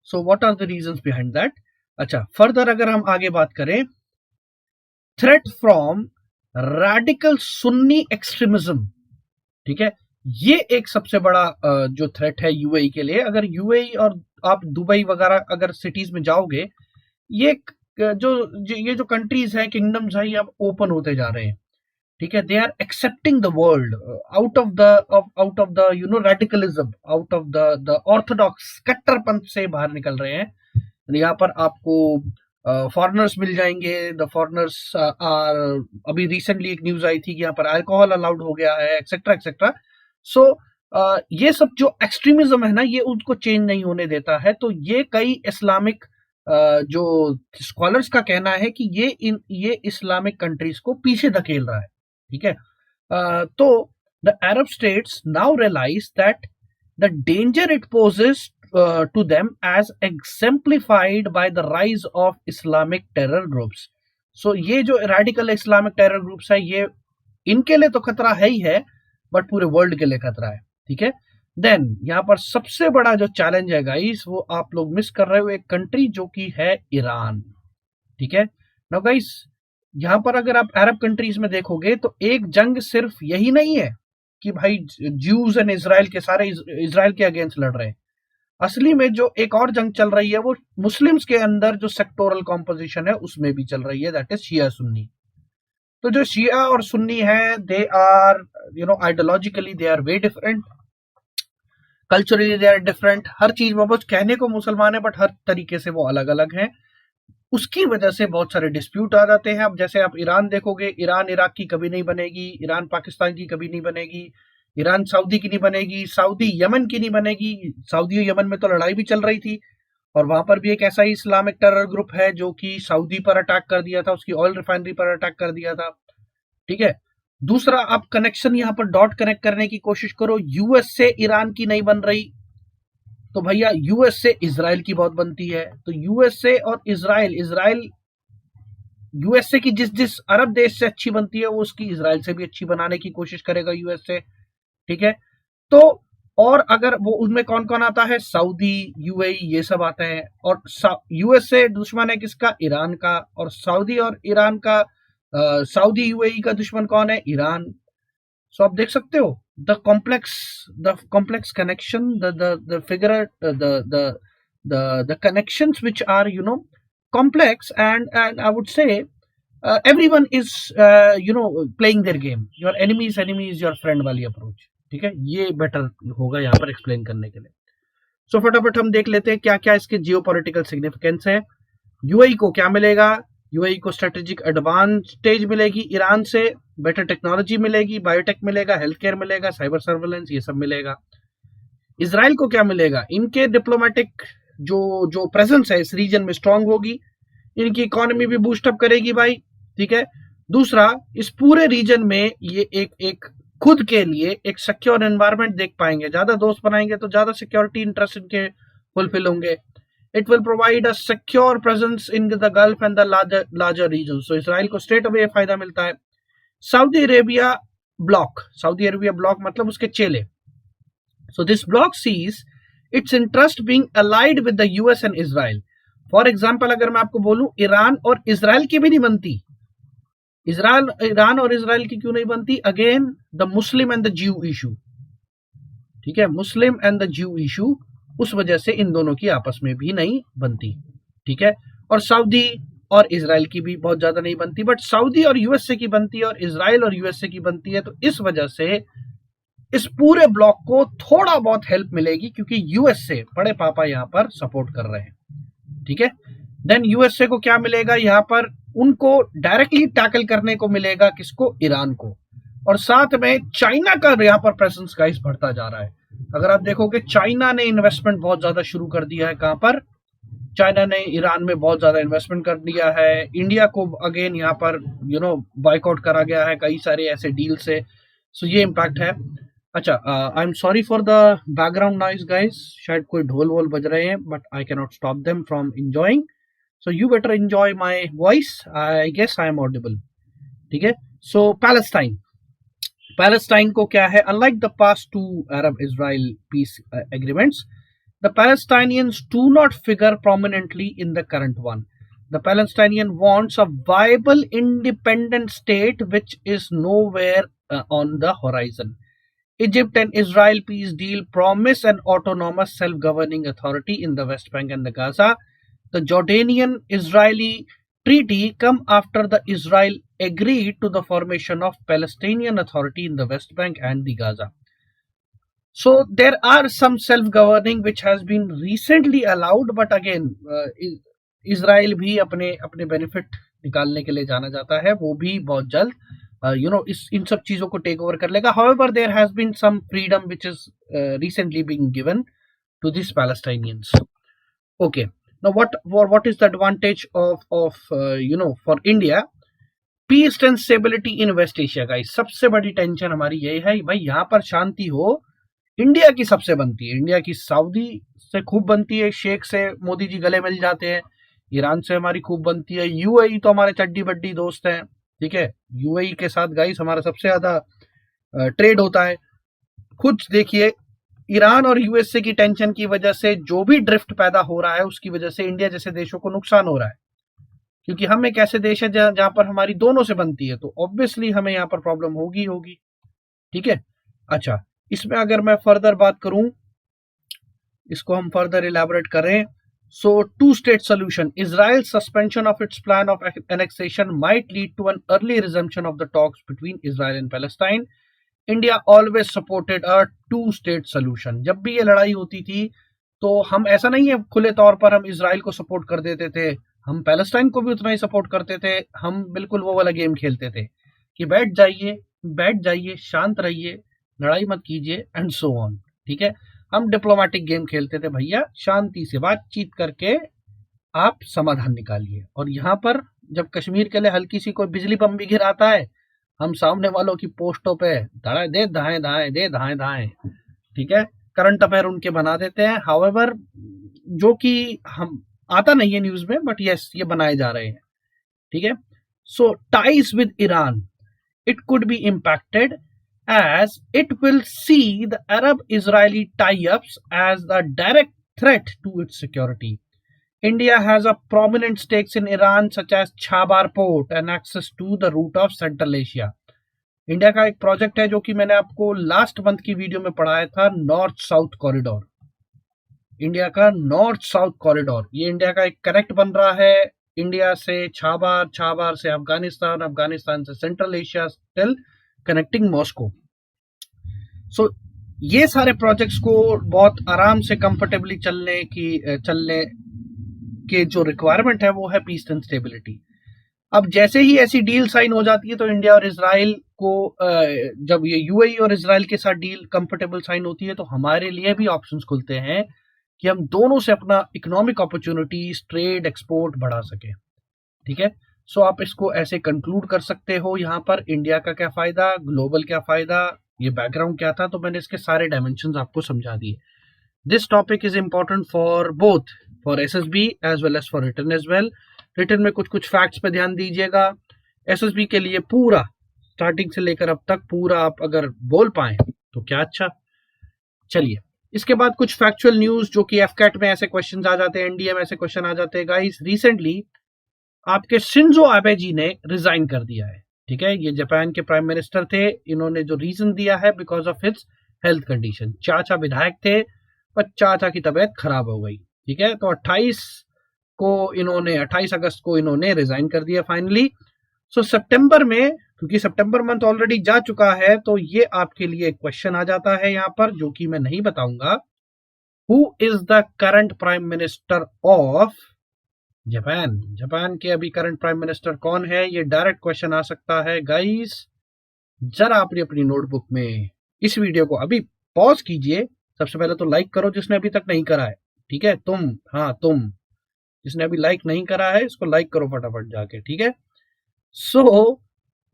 so what are the reasons behind that. अच्छा, फर्दर अगर हम आगे बात करें, threat from radical Sunni extremism. ठीक है, ये एक सबसे बड़ा जो थ्रेट है यूएई के लिए। अगर यूएई और आप दुबई वगैरह अगर सिटीज में जाओगे, ये ये जो कंट्रीज हैं, किंगडम्स हैं, ये अब ओपन होते जा रहे हैं। ठीक है, they are accepting the world out of the radicalism, out of the orthodox कट्टरपंथ से बाहर निकल रहे हैं। यहाँ पर आपको फॉरेनर्स मिल जाएंगे। द फॉरेनर्स आर, अभी रिसेंटली एक न्यूज आई थी कि यहाँ पर अल्कोहल अलाउड हो गया है, एक्सेट्रा एक्सेट्रा। सो ये सब जो एक्सट्रीमिज्म है ना, ये उनको चेंज नहीं होने देता है। तो ये कई इस्लामिक जो स्कॉलर्स का कहना है कि ये इस्लामिक कंट्रीज को पीछे धकेल रहा है। ठीक है, तो the Arab states now realize that the danger it poses to them as exemplified by the rise of Islamic terror groups. So ये जो radical Islamic terror groups है, ये इनके लिए तो खतरा है ही है, बट पूरे वर्ल्ड के लिए खतरा है। ठीक है, देन यहाँ पर सबसे बड़ा जो चैलेंज है गाइस, वो आप लोग मिस कर रहे हो, एक कंट्री जो कि है ईरान। ठीक है, नाउ गाइस, यहाँ पर अगर आप अरब कंट्रीज में देखोगे तो एक जंग सिर्फ यही नहीं है कि भाई ज्यूज एंड इसराइल के सारे इसराइल के अगेंस्ट लड़ रहे हैं। असली में जो एक और जंग चल रही है वो मुस्लिम्स के अंदर जो सेक्टोरल कॉम्पोजिशन है उसमें भी चल रही है, दैट इज शिया सुन्नी। तो जो शिया और सुन्नी है, they are ideologically they are way different, culturally they are different. हर चीज में बस कहने को मुसलमान है, बट हर तरीके से वो अलग अलग हैं। उसकी वजह से बहुत सारे डिस्प्यूट आ जाते हैं। अब जैसे आप ईरान देखोगे, ईरान इराक की कभी नहीं बनेगी, ईरान पाकिस्तान की कभी नहीं बनेगी, ईरान सऊदी की नहीं बनेगी, सऊदी यमन की नहीं बनेगी। सऊदी और यमन में तो लड़ाई भी चल रही थी, और वहां पर भी एक ऐसा ही इस्लामिक टेरर ग्रुप है जो कि सऊदी पर अटैक कर दिया था, उसकी ऑयल रिफाइनरी पर अटैक कर दिया था। ठीक है, दूसरा आप कनेक्शन यहाँ पर डॉट कनेक्ट करने की कोशिश करो, यूएस से ईरान की नहीं बन रही, तो भैया यूएस से इजराइल की बहुत बनती है। तो यूएस से और इजराइल यूएसए की जिस अरब देश से अच्छी बनती है, वो उसकी इजराइल से भी अच्छी बनाने की कोशिश करेगा यूएसए। ठीक है, तो और अगर वो उनमें कौन कौन आता है, सऊदी, यूएई, ये सब आते हैं। और यूएसए दुश्मन है किसका, ईरान का। और सऊदी और ईरान का, सऊदी यूएई का दुश्मन कौन है, ईरान। सो आप देख सकते हो the complex connection, the figure, the connections which are complex, and I would say everyone is playing their game. Your enemy is your friend वाली अप्रोच। ठीक है, ये बेटर होगा यहाँ पर एक्सप्लेन करने के लिए। सो फटाफट हम देख लेते हैं क्या क्या इसके जियोपॉलिटिकल सिग्निफिकेंस है। यूएई को क्या मिलेगा, यूएई को स्ट्रेटेजिक एडवांटेज मिलेगी ईरान से, बेटर टेक्नोलॉजी मिलेगी, बायोटेक मिलेगा, हेल्थ केयर मिलेगा, साइबर सर्वेलेंस, ये सब मिलेगा। इजराइल को क्या मिलेगा, इनके डिप्लोमेटिक जो प्रेजेंस है इस रीजन में स्ट्रांग होगी, इनकी इकोनॉमी भी बूस्टअप करेगी भाई। ठीक है, दूसरा, इस पूरे रीजन में ये एक खुद के लिए एक सिक्योर एनवायरनमेंट देख पाएंगे, ज्यादा दोस्त बनाएंगे तो ज्यादा सिक्योरिटी इंटरेस्ट इनके फुलफिल होंगे। It will provide a secure presence in the Gulf and the larger region. So Israel को स्ट्रेट अवे फायदा मिलता है। सऊदी अरेबिया ब्लॉक मतलब उसके चेले। So this bloc sees its interest being allied with the US and Israel. For example अगर मैं आपको बोलूं, ईरान और इजराइल की भी नहीं बनती। ईरान और इजराइल की क्यों नहीं बनती, again the Muslim and the ज्यू इशू। ठीक है, मुस्लिम एंड द ज्यू इशू, उस वजह से इन दोनों की आपस में भी नहीं बनती। ठीक है, और सऊदी और इजराइल की भी बहुत ज्यादा नहीं बनती, बट सऊदी और यूएसए की बनती है, और इजराइल और यूएसए की बनती है। तो इस वजह से इस पूरे ब्लॉक को थोड़ा बहुत हेल्प मिलेगी, क्योंकि यूएसए बड़े पापा यहाँ पर सपोर्ट कर रहे हैं। ठीक है, देन यूएसए को क्या मिलेगा, यहाँ पर उनको डायरेक्टली टैकल करने को मिलेगा, किसको, ईरान को। और साथ में चाइना का यहाँ पर प्रेजेंस गाइस बढ़ता जा रहा है। अगर आप देखोगे, चाइना ने इन्वेस्टमेंट बहुत ज्यादा शुरू कर दिया है। कहां पर, चाइना ने ईरान में बहुत ज्यादा इन्वेस्टमेंट कर दिया है। इंडिया को अगेन यहाँ पर बॉयकॉट करा गया है कई सारे ऐसे डील से। सो ये इम्पैक्ट है। अच्छा, I am sorry for the background noise guys, शायद कोई ढोल वोल बज रहे हैं, but I cannot stop them from enjoying, so you better enjoy my voice, I guess I am audible. ठीक है। सो पैलेस्टाइन, पैलेस्टाइन को क्या है, unlike the past two Arab Israel peace agreements, the Palestinians do not figure prominently in the current one. The Palestinian wants a viable independent state which is nowhere on the horizon. Egypt and Israel peace deal promise an autonomous self-governing authority in the West Bank and the Gaza. The Jordanian-Israeli treaty come after the Israel agreed to the formation of Palestinian Authority in the West Bank and the Gaza. So there are some self-governing which has been recently allowed, but again Israel भी अपने अपने benefit निकालने के लिए जाना जाता है, वो भी बहुत जल्द इस इन सब चीजों को टेक ओवर कर लेगा। However, there has been some freedom which is recently being given to these Palestinians. Okay, now what is the advantage of for India? Peace and stability in West Asia का सबसे बड़ी tension हमारी यही है भाई, यहाँ पर शांति हो। इंडिया की सबसे बनती है, इंडिया की सऊदी से खूब बनती है, शेख से मोदी जी गले मिल जाते हैं, ईरान से हमारी खूब बनती है, यूएई तो हमारे चड्डी बड्डी दोस्त हैं। ठीक है, यूएई के साथ गाइस हमारा सबसे ज्यादा ट्रेड होता है। खुद देखिए, ईरान और यूएसए की टेंशन की वजह से जो भी ड्रिफ्ट पैदा हो रहा है उसकी वजह से इंडिया जैसे देशों को नुकसान हो रहा है, क्योंकि हम एक ऐसे देश है जहां पर हमारी दोनों से बनती है, तो ऑब्वियसली हमें यहाँ पर प्रॉब्लम होगी होगी। ठीक है। अच्छा, इसमें अगर मैं फर्दर बात करूं, इसको हम फर्दर इलैबोरेट करें, so two state solution, Israel suspension of its plan of annexation might lead to an early resumption of the talks between Israel and Palestine. India always supported a two state solution. जब भी ये लड़ाई होती थी तो हम, ऐसा नहीं है खुले तौर पर हम इजराइल को सपोर्ट कर देते थे, हम पैलेस्टाइन को भी उतना ही सपोर्ट करते थे। हम बिल्कुल वो वाला गेम खेलते थे कि बैठ जाइए, शांत रहिए, लड़ाई मत कीजिए एंड सो ऑन। ठीक है, हम डिप्लोमेटिक गेम खेलते थे भैया, शांति से बातचीत करके आप समाधान निकालिए। और यहाँ पर जब कश्मीर के लिए हल्की सी कोई बिजली बम भी गिराता है, हम सामने वालों की पोस्टों पे दे धाए धाए, ठीक है, करंट अफेयर उनके बना देते हैं। हाउएवर, जो कि हम आता नहीं है न्यूज में, बट यस ये बनाए जा रहे हैं। ठीक है। So ties with Iran, it could be impacted as it will see the Arab-Israeli tie-ups as a direct threat to its security. India has a prominent stakes in Iran such as Chabar port and access to the route of Central Asia. India का एक project है जो कि मैंने आपको last month की video में पढ़ाया था, नॉर्थ साउथ कॉरिडोर। इंडिया का नॉर्थ साउथ कॉरिडोर, ये इंडिया का एक कनेक्ट बन रहा है, इंडिया से छाबार, छाबार से अफगानिस्तान, अफगानिस्तान से central Asia, till connecting Moscow. So ये सारे प्रोजेक्ट्स को बहुत आराम से कंफर्टेबली चलने के जो रिक्वायरमेंट है वो है पीस एंड स्टेबिलिटी। अब जैसे ही ऐसी डील साइन हो जाती है तो इंडिया और इजराइल को, जब ये यूएई और इजराइल के साथ डील कंफर्टेबल साइन होती है तो हमारे लिए भी ऑप्शंस खुलते हैं कि हम दोनों से अपना इकोनॉमिक अपॉर्चुनिटीज, ट्रेड, एक्सपोर्ट बढ़ा सके। ठीक है। सो आप इसको ऐसे कंक्लूड कर सकते हो, यहाँ पर इंडिया का क्या फायदा, ग्लोबल क्या फायदा, ये बैकग्राउंड क्या था, तो मैंने इसके सारे डायमेंशंस आपको समझा दिए। This topic is important for both, for SSB as well as for written as well. Written में कुछ कुछ फैक्ट्स पे ध्यान दीजिएगा, एसएसबी के लिए पूरा स्टार्टिंग से लेकर अब तक पूरा आप अगर बोल पाए तो क्या अच्छा। चलिए, इसके बाद कुछ फैक्चुअल न्यूज जो कि एफकैट में ऐसे क्वेश्चन आ जाते हैं, एनडीए में ऐसे क्वेश्चन आ जाते हैं। गाइस, रिसेंटली आपके शिंजो आबे जी ने रिजाइन कर दिया है। ठीक है, ये जापान के प्राइम मिनिस्टर थे, इन्होंने जो रीजन दिया है because of his health condition. चाचा विधायक थे पर चाचा की तबीयत खराब हो गई। ठीक है, तो 28 अगस्त को इन्होंने रिजाइन कर दिया फाइनली। सो सितंबर में, क्योंकि सितंबर मंथ ऑलरेडी जा चुका है, तो ये आपके लिए एक क्वेश्चन आ जाता है यहाँ पर जो कि मैं नहीं बताऊंगा। Who is the current prime minister of Japan? Japan के अभी करंट प्राइम मिनिस्टर कौन है, ये डायरेक्ट क्वेश्चन आ सकता है। गाइस, जरा अपनी नोटबुक में इस वीडियो को अभी पॉज कीजिए। सबसे पहले तो लाइक करो जिसने अभी तक नहीं करा है। ठीक है, तुम जिसने अभी लाइक नहीं करा है इसको लाइक करो फटाफट जाके। ठीक है, सो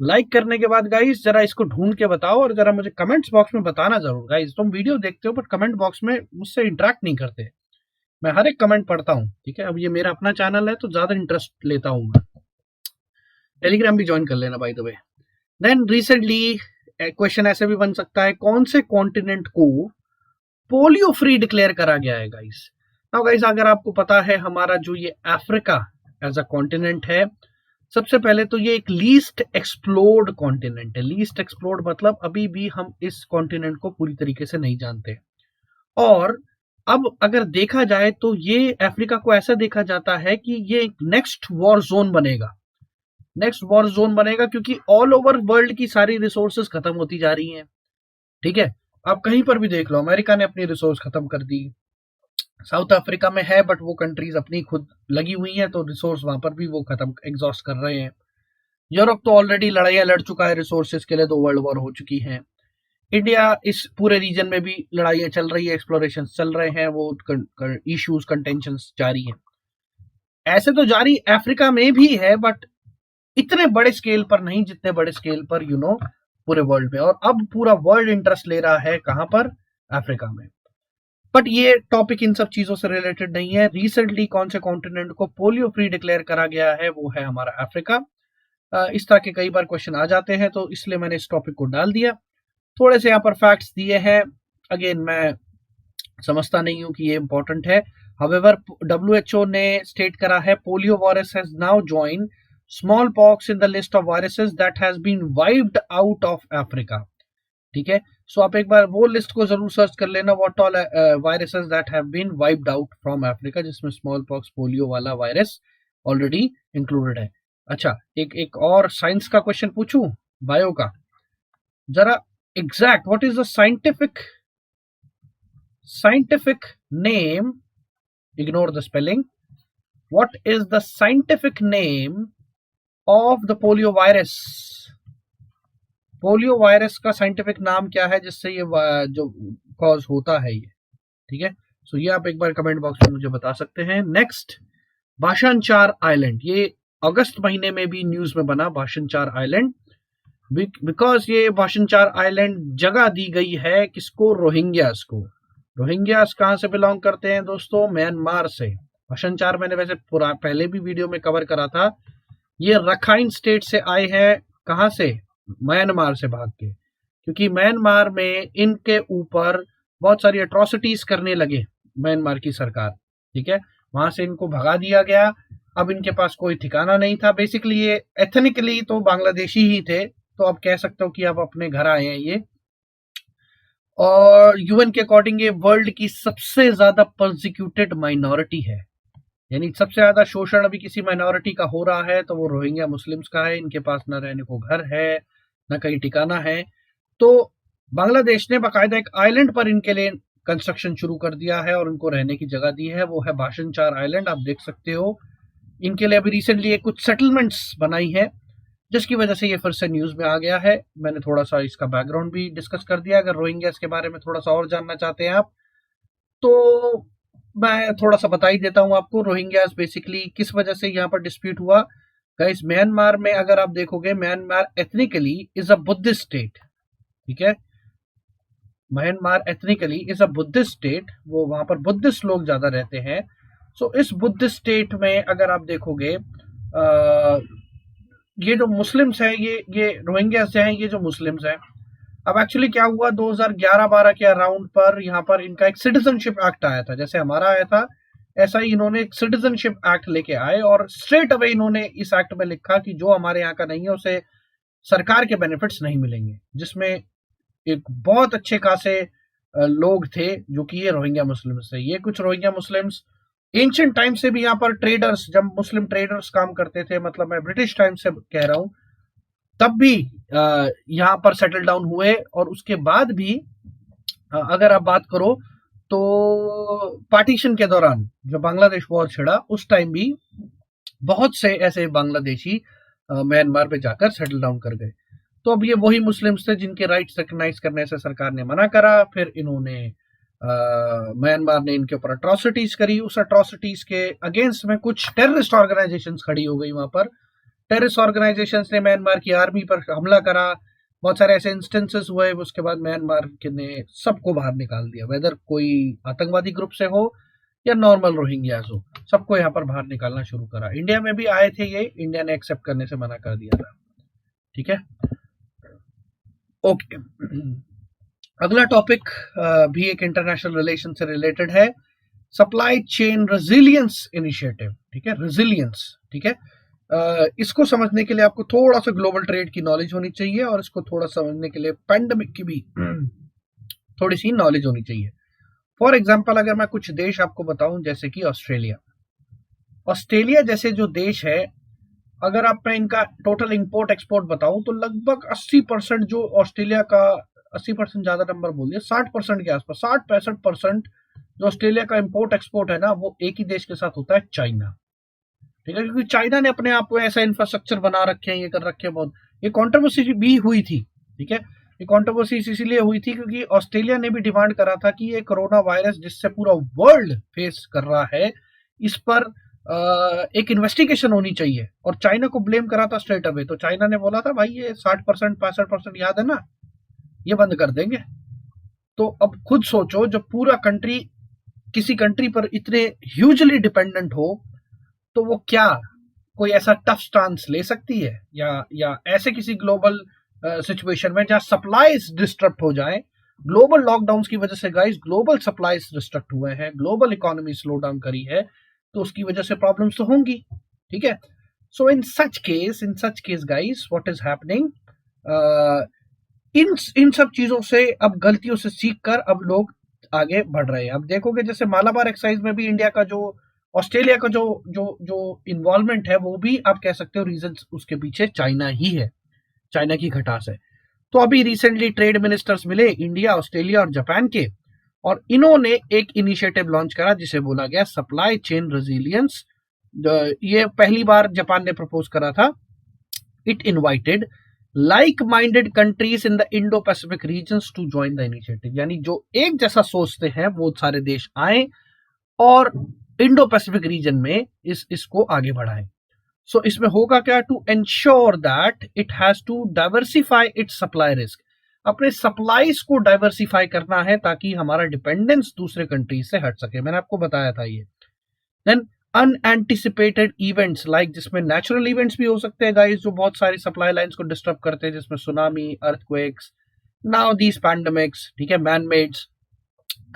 लाइक करने के बाद गाइस जरा इसको ढूंढ के बताओ और जरा मुझे कमेंट्स बॉक्स में बताना जरूर गाइस। तुम वीडियो देखते हो बट कमेंट बॉक्स में मुझसे इंटरेक्ट नहीं करते। मैं हर एक कमेंट पढ़ता हूँ, ठीक है। अब ये मेरा अपना चैनल है तो ज्यादा इंटरेस्ट लेता हूँ मैं। टेलीग्राम भी ज्वाइन कर लेना by the way. Then recently question ऐसे भी बन सकता है, कौन से कॉन्टिनेंट को पोलियो फ्री डिक्लेयर करा गया है गाइस। नाउ गाइस अगर आपको पता है हमारा जो ये अफ्रीका एज अ कॉन्टिनेंट है, सबसे पहले तो ये एक लीस्ट एक्सप्लोर्ड कॉन्टिनेंट है। लीस्ट एक्सप्लोर्ड मतलब अभी भी हम इस कॉन्टिनेंट को पूरी तरीके से नहीं जानते। और अब अगर देखा जाए तो ये अफ्रीका को ऐसा देखा जाता है कि ये एक नेक्स्ट वॉर जोन बनेगा। नेक्स्ट वॉर जोन बनेगा क्योंकि ऑल ओवर वर्ल्ड की सारी रिसोर्सेज खत्म होती जा रही हैं, ठीक है। आप कहीं पर भी देख लो, अमेरिका ने अपनी रिसोर्स खत्म कर दी, साउथ अफ्रीका में है बट वो कंट्रीज अपनी खुद लगी हुई हैं तो रिसोर्स वहां पर भी वो खत्म एग्जॉस्ट कर रहे हैं। यूरोप तो ऑलरेडी लड़ाइयां लड़ चुका है रिसोर्सेज के लिए, 2 वर्ल्ड वॉर हो चुकी हैं। इंडिया इस पूरे रीजन में भी लड़ाइयां चल रही है, एक्सप्लोरेशन चल रहे हैं, वो इश्यूज कंटेंशन जारी है। ऐसे तो जारी अफ्रीका में भी है बट इतने बड़े स्केल पर नहीं जितने बड़े स्केल पर पूरे वर्ल्ड में। और अब पूरा वर्ल्ड इंटरेस्ट ले रहा है कहां पर, अफ्रीका में। बट ये टॉपिक इन सब चीजों से रिलेटेड नहीं है। रिसेंटली कौन से कॉन्टिनेंट को पोलियो फ्री डिक्लेयर करा गया है, वो है हमारा अफ्रीका। इस तरह के कई बार क्वेश्चन आ जाते हैं तो इसलिए मैंने इस टॉपिक को डाल दिया। थोड़े से यहाँ पर फैक्ट्स दिए हैं, अगेन मैं समझता नहीं हूं कि ये इंपॉर्टेंट है। हाउएवर WHO ने स्टेट करा है polio virus has now join smallpox in the list of viruses that has been wiped out of Africa, ठीक है। सो आप एक बार वो लिस्ट को जरूर सर्च कर लेना, what all viruses that have been wiped out from Africa, जिसमें स्मॉल पॉक्स पोलियो वाला वायरस ऑलरेडी इंक्लूडेड है। अच्छा, एक और साइंस का क्वेश्चन पूछूं, बायो का। जरा exact what is the scientific name, ignore the spelling, what is the scientific name of the polio virus. Polio virus का साइंटिफिक नाम क्या है जिससे ये जो कॉज होता है ये, ठीक है। सो ये आप एक बार कमेंट बॉक्स में मुझे बता सकते हैं। नेक्स्ट, भाषांचार आइलैंड, ये अगस्त महीने में भी न्यूज में बना भाषांचार आइलैंड, बिकॉज ये भाषांचार आइलैंड जगह दी गई है किसको, रोहिंग्यास को। रोहिंग्यास कहां से बिलोंग करते हैं दोस्तों, म्यांमार से। भाषांचार मैंने वैसे पहले भी वीडियो में कवर करा था। ये रखाइन स्टेट से आए हैं, कहां से, म्यांमार से भाग के, क्योंकि म्यांमार में इनके ऊपर बहुत सारी अट्रॉसिटीज करने लगे म्यांमार की सरकार, ठीक है। वहां से इनको भगा दिया गया। अब इनके पास कोई ठिकाना नहीं था। बेसिकली ये एथनिकली तो बांग्लादेशी ही थे, तो आप कह सकते हो कि आप अपने घर आए हैं ये। और यूएन के अकॉर्डिंग ये वर्ल्ड की सबसे ज्यादा परसिक्यूटेड माइनॉरिटी है, यानी सबसे ज्यादा शोषण अभी किसी माइनॉरिटी का हो रहा है तो वो रोहिंग्या मुस्लिम्स का है। इनके पास न रहने को घर है, न कहीं ठिकाना है। तो बांग्लादेश ने बाकायदा एक आइलैंड पर इनके लिए कंस्ट्रक्शन शुरू कर दिया है और उनको रहने की जगह दी है, वो है भाषांचार आइलैंड। आप देख सकते हो इनके लिए अभी रिसेंटली कुछ सेटलमेंट्स बनाई है, जिसकी वजह से ये फिर से न्यूज में आ गया है। मैंने थोड़ा सा इसका बैकग्राउंड भी डिस्कस कर दिया। अगर रोहिंग्यास के बारे में थोड़ा सा और जानना चाहते हैं आप तो मैं थोड़ा सा बता ही देता हूं आपको। रोहिंग्यास बेसिकली किस वजह से यहाँ पर डिस्प्यूट हुआ गाइस, म्यांमार में अगर आप देखोगे, Myanmar ethnically is a Buddhist state, ठीक है। Myanmar ethnically is a Buddhist state, वो वहां पर बुद्धिस्ट लोग ज्यादा रहते हैं। सो इस बुद्धिस्ट स्टेट में अगर आप देखोगे ये जो मुस्लिम्स हैं, ये रोहिंग्यास हैं, ये जो मुस्लिम्स हैं। अब एक्चुअली क्या हुआ, 2011-12 के अराउंड पर यहाँ पर इनका एक सिटीजनशिप एक्ट आया था। जैसे हमारा आया था ऐसा ही इन्होंने एक सिटीजनशिप एक्ट लेके आए और स्ट्रेट अवे इन्होंने इस एक्ट में लिखा कि जो हमारे यहाँ का नहीं है उसे सरकार के बेनिफिट्स नहीं मिलेंगे, जिसमें एक बहुत अच्छे खासे लोग थे जो कि ये रोहिंग्या मुस्लिम्स थे। ये कुछ रोहिंग्या मुस्लिम्स एंशिएंट टाइम से भी यहाँ पर ट्रेडर्स, जब मुस्लिम ट्रेडर्स काम करते थे, मतलब मैं ब्रिटिश टाइम से कह रहा हूँ, तब भी यहाँ पर सेटल डाउन हुए। और उसके बाद भी अगर आप बात करो तो पार्टीशन के दौरान जो बांग्लादेश वॉर छिड़ा उस टाइम भी बहुत से ऐसे बांग्लादेशी म्यांमार पे जाकर सेटल डाउन कर गए। तो अब ये वही मुस्लिम्स थे जिनके राइट्स रिकग्नाइज करने से सरकार ने मना करा। फिर इन्होंने म्यांमार ने इनके ऊपर अट्रॉसिटीज करी। उस अट्रॉसिटीज के अगेंस्ट में कुछ टेररिस्ट ऑर्गेनाइजेशंस खड़ी हो गई वहां पर। टेररिस्ट ऑर्गेनाइजेशंस ने म्यांमार की आर्मी पर हमला करा, बहुत सारे ऐसे इंस्टेंसेस हुए, उसके बाद म्यांमार ने सबको बाहर निकाल दिया, वेदर कोई आतंकवादी ग्रुप से हो या नॉर्मल रोहिंग्यास हो, सबको यहाँ पर बाहर निकालना शुरू करा। इंडिया में भी आए थे ये, इंडिया ने एक्सेप्ट करने से मना कर दिया था। ठीक है, ओके। अगला टॉपिक भी एक इंटरनेशनल रिलेशन से रिलेटेड है, सप्लाई चेन रेजिलियंस इनिशिएटिव। ठीक है, रेजिलियंस। ठीक है, इसको समझने के लिए आपको थोड़ा सा ग्लोबल ट्रेड की नॉलेज होनी चाहिए, और इसको थोड़ा समझने के लिए पैंडेमिक की भी थोड़ी सी नॉलेज होनी चाहिए। फॉर एग्जाम्पल, अगर मैं कुछ देश आपको बताऊं, जैसे कि ऑस्ट्रेलिया। ऑस्ट्रेलिया जैसे जो देश है, अगर आप मैं इनका टोटल इंपोर्ट एक्सपोर्ट बताऊं तो लगभग 80% जो ऑस्ट्रेलिया का, 80% ज्यादा नंबर बोल दिया, 60% के आसपास, 60-65% जो ऑस्ट्रेलिया का इंपोर्ट एक्सपोर्ट है ना, वो एक ही देश के साथ होता है, चाइना। ठीक है, क्योंकि चाइना ने अपने आप को ऐसा इंफ्रास्ट्रक्चर बना रखे हैं, ये कर रखे हैं बहुत। ये कंट्रोवर्सी भी हुई थी। ठीक है, ये कंट्रोवर्सी इसीलिए हुई थी क्योंकि ऑस्ट्रेलिया ने भी डिमांड करा था कि ये कोरोना वायरस जिससे पूरा वर्ल्ड फेस कर रहा है, इस पर एक इन्वेस्टिगेशन होनी चाहिए, और चाइना को ब्लेम करा था स्ट्रेट अवे। तो चाइना ने बोला था भाई ये 60% 65% याद है ना, ये बंद कर देंगे। तो अब खुद सोचो, जब पूरा कंट्री किसी कंट्री पर इतने ह्यूजली डिपेंडेंट हो, तो वो क्या कोई ऐसा टफ स्टांस ले सकती है, या ऐसे किसी ग्लोबल सिचुएशन में जहां सप्लाईज डिस्टर्ब हो जाए। ग्लोबल लॉकडाउन की वजह से गाइस ग्लोबल सप्लाईज डिस्टर्ब हुए हैं, ग्लोबल इकोनॉमी स्लो डाउन करी है, तो उसकी वजह से प्रॉब्लम्स तो होंगी। ठीक है, so in such case guys what is happening, इन सब चीजों से, अब गलतियों से सीख कर अब लोग आगे बढ़ रहे हैं। अब देखोगे जैसे मालाबार एक्साइज में भी इंडिया का जो, ऑस्ट्रेलिया का जो जो जो इन्वॉल्वमेंट है, वो भी आप कह सकते हो रीजन उसके पीछे चाइना ही है, चाइना की खटास है। तो अभी रिसेंटली ट्रेड मिनिस्टर्स मिले इंडिया, ऑस्ट्रेलिया और जापान के, और इन्होंने एक इनिशिएटिव लॉन्च करा जिसे बोला गया सप्लाई चेन रेजिलियंस। ये पहली बार जापान ने प्रपोज करा था। It invited like minded countries in the Indo Pacific regions to join the initiative, यानी जो एक जैसा सोचते हैं वो सारे देश आए और इंडो पैसिफिक रीजन में इसको आगे बढ़ाएं। सो इसमें होगा क्या, to ensure that it has to diversify its supply risk, अपने सप्लाईज को डाइवर्सिफाई करना है ताकि हमारा डिपेंडेंस दूसरे कंट्रीज से हट सके। मैंने आपको बताया था ये। देन अनएंटिसिपेटेड इवेंट्स, लाइक जिसमें नेचुरल इवेंट्स भी हो सकते हैं गाइस, जो बहुत सारी सप्लाई लाइंस को डिस्टर्ब करते हैं, जिसमें tsunami, earthquakes, now these pandemics. ठीक है, man mades,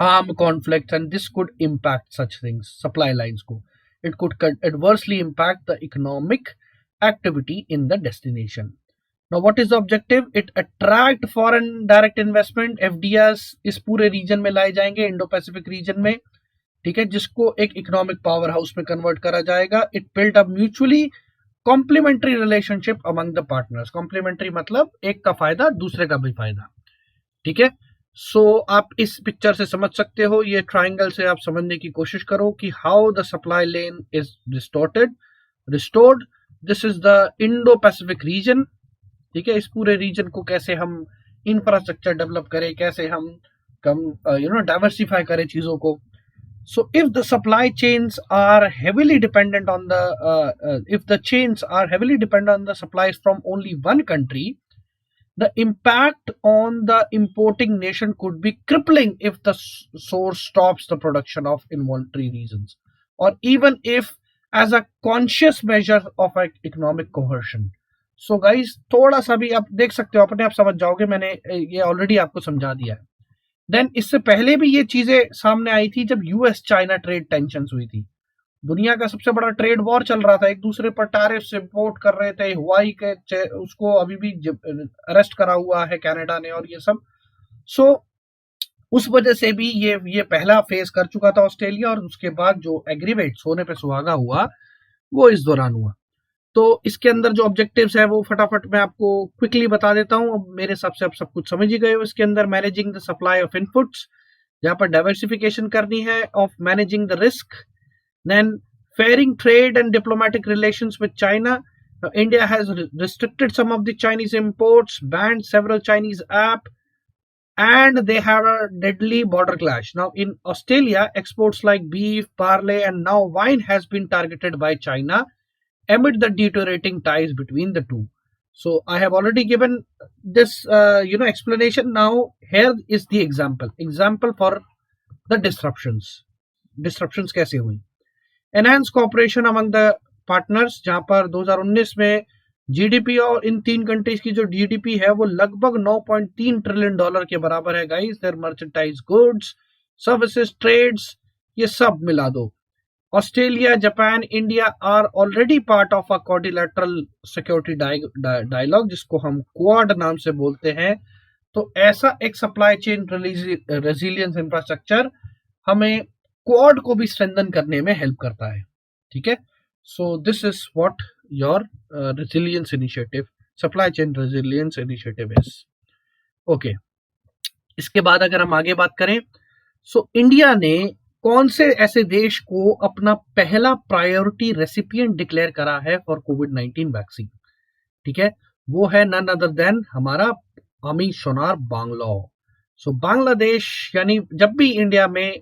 armed conflicts, and this could impact such things, supply lines ko. It could adversely impact the economic activity in the destination. Now what is the objective? It attract foreign direct investment, FDIs इस पूरे reason में लाए जाएंगे, Indo Pacific region में। ठीक है, जिसको एक इकोनॉमिक पावर हाउस में कन्वर्ट करा जाएगा। It build up mutually complementary relationship among the partners. Complementary मतलब एक का फायदा दूसरे का भी फायदा। ठीक है, सो आप इस पिक्चर से समझ सकते हो, ये ट्राइंगल से आप समझने की कोशिश करो कि how the supply lane is restored. This is the Indo Pacific region. ठीक है, इस पूरे रीजन को कैसे हम इंफ्रास्ट्रक्चर डेवलप करें, कैसे हम डाइवर्सिफाई करें चीजों को। So if the supply chains are heavily dependent on the supplies from only one country, the impact on the importing nation could be crippling if the source stops the production of involuntary reasons, or even if as a conscious measure of economic coercion. So guys, थोड़ा सा भी आप देख सकते हो, अपने आप समझ जाओगे, मैंने ये ऑलरेडी आपको समझा दिया है। देन इससे पहले भी ये चीजें सामने आई थी जब यूएस चाइना ट्रेड टेंशन हुई थी। दुनिया का सबसे बड़ा ट्रेड वॉर चल रहा था, एक दूसरे पर टैरिफ्स इंपोर्ट कर रहे थे। हुआई के उसको अभी भी अरेस्ट करा हुआ है कनाडा ने, और ये सब। सो उस वजह से भी ये पहला फेस कर चुका था ऑस्ट्रेलिया, और उसके बाद जो एग्रीवेट सोने पे सुहागा हुआ वो इस दौरान हुआ। तो इसके अंदर जो ऑब्जेक्टिव्स है वो फटाफट मैं आपको क्विकली बता देता हूं। अब मेरे हिसाब से आप सब कुछ समझ ही गए हो। इसके अंदर managing the supply of inputs, जहां पर डाइवर्सिफिकेशन करनी है of managing the risk. Then faring trade and diplomatic relations with China. India has restricted some of the Chinese imports, banned several Chinese app, and they have a deadly border clash. Now in Australia, exports like beef, barley and now wine has been targeted by China, amid the deteriorating ties between the two. So I have already given this explanation. Now here is the example for the disruptions कैसे हुई. Enhanced cooperation among the partners, जहां पर 2019 में GDP और इन तीन countries की जो GDP है वो लगभग 9.3 ट्रिलियन डॉलर के बराबर है guys. There merchandise goods, services, trades, ये सब मिला दो. Australia, Japan, India are already part of a quadrilateral security dialogue, जिसको हम क्वाड नाम से बोलते हैं. तो ऐसा एक सप्लाई चेन रेजिलियंस इंफ्रास्ट्रक्चर हमें क्वाड को भी स्ट्रेंथन करने में हेल्प करता है. ठीक है. So this is what your resilience initiative, supply chain resilience initiative is. Okay. इसके बाद अगर हम आगे बात करें, सो इंडिया ने कौन से ऐसे देश को अपना पहला प्रायोरिटी रेसिपिएंट डिक्लेयर करा है फॉर कोविड-19 वैक्सीन. ठीक है. वो है नन अदर देन हमारा आमी सोनार बांग्लादेश. सो बांग्लादेश, यानी जब भी इंडिया में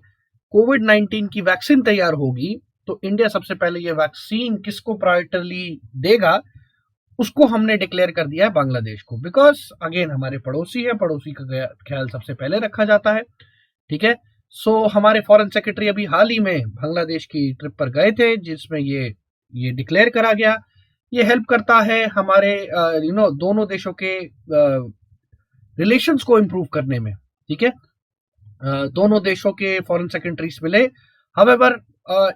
कोविड-19 की वैक्सीन तैयार होगी तो इंडिया सबसे पहले ये वैक्सीन किसको प्रायोरिटी देगा, उसको हमने डिक्लेयर कर दिया है बांग्लादेश को. बिकॉज अगेन हमारे पड़ोसी है, पड़ोसी का ख्याल सबसे पहले रखा जाता है. ठीक है. सो हमारे फॉरेन सेक्रेटरी अभी हाल ही में बांग्लादेश की ट्रिप पर गए थे, जिसमें ये डिक्लेयर करा गया. ये हेल्प करता है हमारे दोनों देशों के रिलेशंस को इम्प्रूव करने में. ठीक है. दोनों देशों के फॉरेन सेक्रेटरीज मिले. हावेवर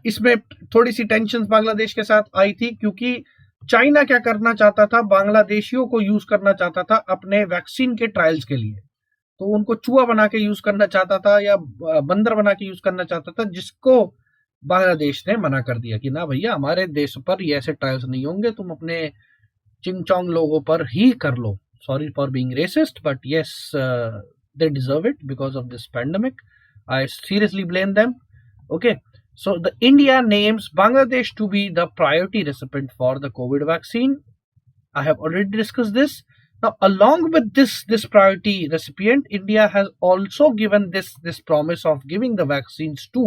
इसमें थोड़ी सी टेंशन बांग्लादेश के साथ आई थी, क्योंकि चाइना क्या करना चाहता था, बांग्लादेशियों को यूज करना चाहता था अपने वैक्सीन के ट्रायल्स के लिए. तो उनको चूहा बना के यूज करना चाहता था या बंदर बना के यूज करना चाहता था, जिसको बांग्लादेश ने मना कर दिया कि ना भैया, हमारे देश पर ये ऐसे ट्रायल्स नहीं होंगे, तुम अपने चिंगचोंग लोगों पर ही कर लो. Sorry for being racist, but yes, they deserve it because of this pandemic. I seriously blame them. Okay. So the India names Bangladesh to be the priority recipient for the COVID vaccine. I have already discussed this. Now, along with this priority recipient, India has also given this promise of giving the vaccines to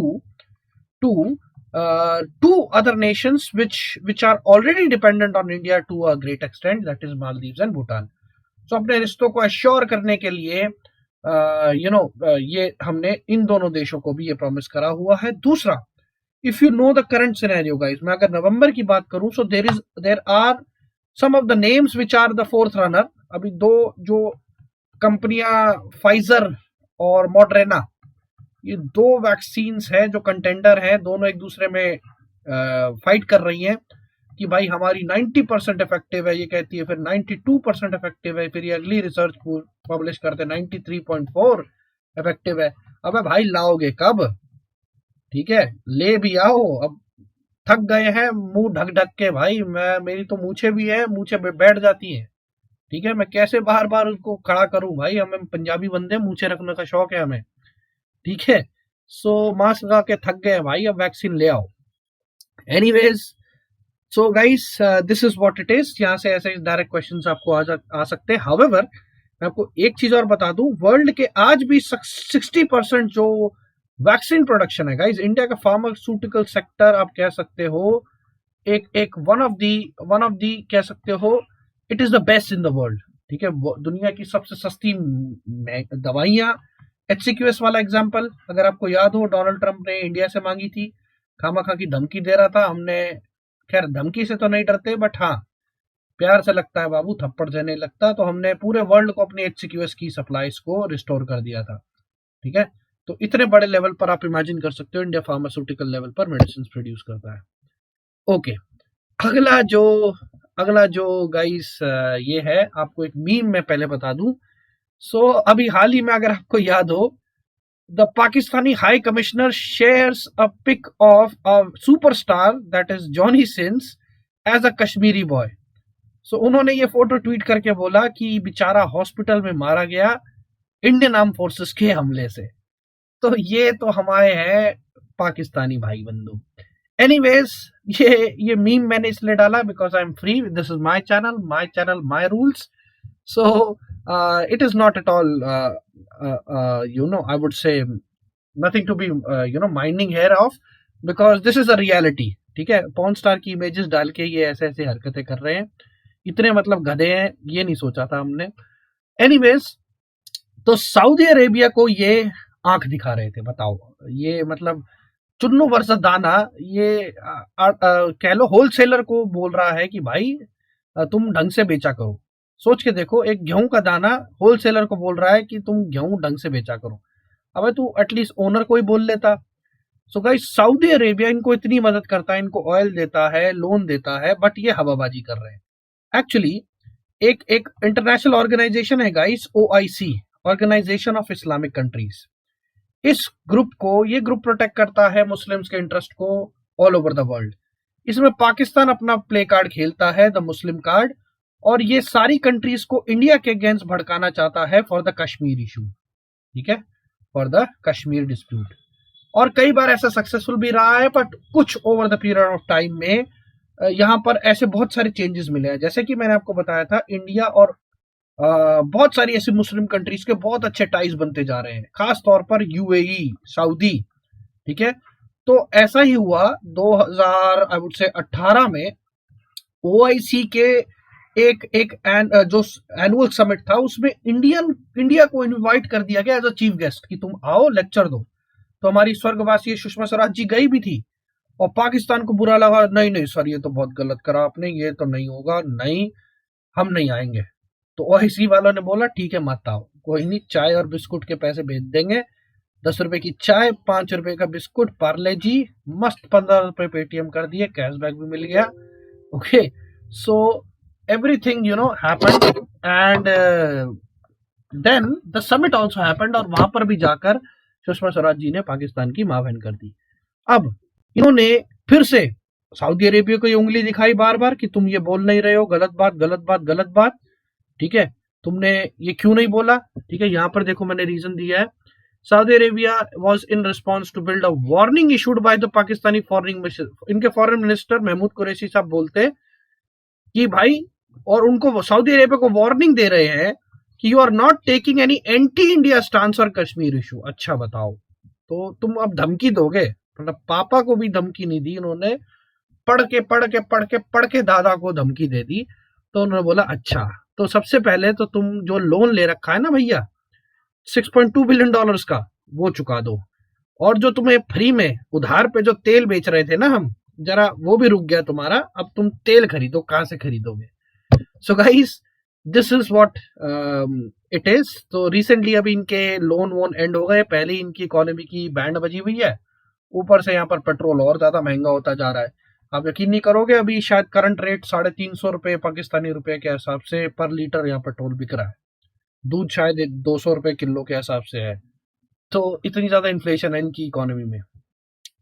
two other nations which are already dependent on India to a great extent, that is Maldives and Bhutan. So अपने रिश्तों को assure करने के लिए ये हमने इन दोनों देशों को भी ये प्रॉमिस करा हुआ है. दूसरा, if you know the current scenario guys, मैं अगर नवंबर की बात करूं, so there are some of the names which are the fourth runner. अभी दो जो कंपनियां फाइजर और मॉडरेना, ये दो वैक्सीन्स हैं जो कंटेंडर हैं. दोनों एक दूसरे में फाइट कर रही हैं कि भाई हमारी 90% इफेक्टिव है, ये कहती है, फिर 92% इफेक्टिव है, फिर ये अगली रिसर्च पब्लिश करते 93.4 इफेक्टिव है. अबे भाई लाओगे कब? ठीक है, ले भी आओ. अब थक गए हैं मुंह ढक ढक के भाई. मेरी तो मूछे भी है, मूछे बैठ जाती हैं. ठीक है, मैं कैसे बार बार उसको खड़ा करूं भाई. हमें पंजाबी बंदे, मूछे रखने का शौक है हमें. ठीक है. सो मास्क लगा के थक गए भाई, अब वैक्सीन ले आओ. Anyways, so guys, this is what it is. यहाँ से ऐसे डायरेक्ट क्वेश्चंस आपको आ सकते हैं. हाउएवर, मैं आपको एक चीज और बता दूं, वर्ल्ड के आज भी 60% जो वैक्सीन प्रोडक्शन है गाइस, इंडिया का फार्मास्यूटिकल सेक्टर आप कह सकते हो एक वन ऑफ दी कह सकते हो, it is the best in the world. ठीक है. दुनिया की सबसे सस्ती दवाइयां. HCQS वाला एग्जांपल अगर आपको याद हो, डोनाल्ड ट्रंप ने इंडिया से मांगी थी, खामखा की धमकी दे रहा था. हमने, खैर धमकी से तो नहीं डरते, बट हाँ प्यार से लगता है बाबू, थप्पड़ देने लगता. तो हमने पूरे वर्ल्ड को अपनी HCQS की सप्लाईज को रिस्टोर कर दिया था. ठीक है. तो इतने बड़े लेवल पर आप इमेजिन कर सकते हो इंडिया फार्मास्यूटिकल लेवल पर मेडिसिन प्रोड्यूस करता है. ओके. अगला जो गाइस ये है, आपको एक मीम मैं पहले बता दूं. सो अभी हाल ही में अगर आपको याद हो, the Pakistani high commissioner shares a pic of a superstar that is Johnny since as a Kashmiri boy. सो उन्होंने ये फोटो ट्वीट करके बोला कि बेचारा हॉस्पिटल में मारा गया इंडियन आर्म फोर्सेस के हमले से. तो ये तो हमारे हैं पाकिस्तानी भाई बंधु. एनीवेज, ये मीम मैंने इसलिए डाला because I am free. This is my channel, my rules. So it is not at all I would say nothing to be minding here of, because this is a reality. ठीक है, porn star की images डाल के ये ऐसे ऐसे हरकतें कर रहे हैं, इतने मतलब गधे हैं, ये नहीं सोचा था हमने। एनीवेज, तो सऊदी अरेबिया को ये आंख दिखा रहे थे, बताओ, ये मतलब चुन्नू वर्सेस दाना, ये कह लो होलसेलर को बोल रहा है कि भाई तुम ढंग से बेचा करो। सोच के देखो, एक गेहूं का दाना होलसेलर को बोल रहा है कि तुम गेहूं ढंग से बेचा करो। अबे तू एटलीस्ट ओनर को ही बोल लेता। सो गाइस, सऊदी अरेबिया इनको इतनी मदद करता है, इनको ऑयल देता है, लोन देता है, बट ये हवाबाजी कर रहे हैं। एक्चुअली एक एक इंटरनेशनल ऑर्गेनाइजेशन है guys, OIC, organization of Islamic countries. इस ग्रुप को, ये ग्रुप प्रोटेक्ट करता है मुस्लिम्स के इंटरेस्ट को ऑल ओवर द वर्ल्ड। इसमें पाकिस्तान अपना प्ले कार्ड खेलता है, द मुस्लिम कार्ड, और ये सारी कंट्रीज को इंडिया के अगेंस्ट भड़काना चाहता है फॉर द कश्मीर इशू, ठीक है, फॉर द कश्मीर डिस्प्यूट। और कई बार ऐसा सक्सेसफुल भी रहा है, बट कुछ over the period of time में यहाँ पर ऐसे बहुत सारे चेंजेस मिले हैं। जैसे कि मैंने आपको बताया था, इंडिया और बहुत सारी ऐसी मुस्लिम कंट्रीज के बहुत अच्छे टाइज बनते जा रहे हैं, खास तौर पर UAE, सऊदी, ठीक है। तो ऐसा ही हुआ 2018 में OIC के एक जो एनुअल समिट था, उसमें इंडिया को इनवाइट कर दिया गया एज अ चीफ गेस्ट कि तुम आओ, लेक्चर दो। तो हमारी स्वर्गवासी सुषमा स्वराज जी गई भी थी, और पाकिस्तान को बुरा लगा, नहीं नहीं सर, ये तो बहुत गलत करा आपने, ये तो नहीं होगा, नहीं, हम नहीं आएंगे। तो OIC वालों ने बोला ठीक है, मत आओ, कोई नहीं, चाय और बिस्कुट के पैसे भेज देंगे, 10 रुपए की चाय, 5 रुपए का बिस्कुट, पार्ले जी, मस्त 15 रुपए पेटीएम कर दिए, कैशबैक भी मिल गया। Okay, so everything happened, and then the summit also happened, और वहां पर भी जाकर सुषमा स्वराज जी ने पाकिस्तान की मां बहन कर दी। अब इन्होंने फिर से सऊदी अरेबिया को ये उंगली दिखाई बार बार कि तुम ये बोल नहीं रहे हो, गलत बात, गलत बात, गलत बात, ठीक है, तुमने ये क्यों नहीं बोला, ठीक है। यहां पर देखो, मैंने रीजन दिया है, Saudi Arabia was in response to build a warning issued by the Pakistani foreign minister. इनके फॉरेन मिनिस्टर महमूद कुरैशी साहब बोलते कि भाई, और उनको सऊदी अरेबिया को वार्निंग दे रहे हैं कि you are not taking any anti India stance और कश्मीर इशू। अच्छा बताओ, तो तुम अब धमकी दोगे? मतलब पापा को भी धमकी नहीं दी इन्होंने, पढ़ के दादा को धमकी दे दी। तो उन्होंने बोला अच्छा, तो सबसे पहले तो तुम जो लोन ले रखा है ना भैया, $6.2 बिलियन का, वो चुका दो, और जो तुम्हें फ्री में उधार पे जो तेल बेच रहे थे ना हम, जरा वो भी रुक गया तुम्हारा, अब तुम तेल खरीदो, कहां से खरीदोगे? So guys, this is what it is. तो रिसेंटली अभी इनके लोन वोन एंड हो गए, पहले इनकी इकोनॉमी की बैंड बजी हुई है, ऊपर से यहाँ पर पेट्रोल और ज्यादा महंगा होता जा रहा है। आप यकीन नहीं करोगे, अभी शायद करंट रेट 350 रुपए पाकिस्तानी रुपए के हिसाब से पर लीटर यहाँ पेट्रोल बिक रहा है। दूध शायद 200 रुपए किलो के हिसाब से है। तो इतनी ज्यादा इन्फ्लेशन है इनकी इकोनॉमी में।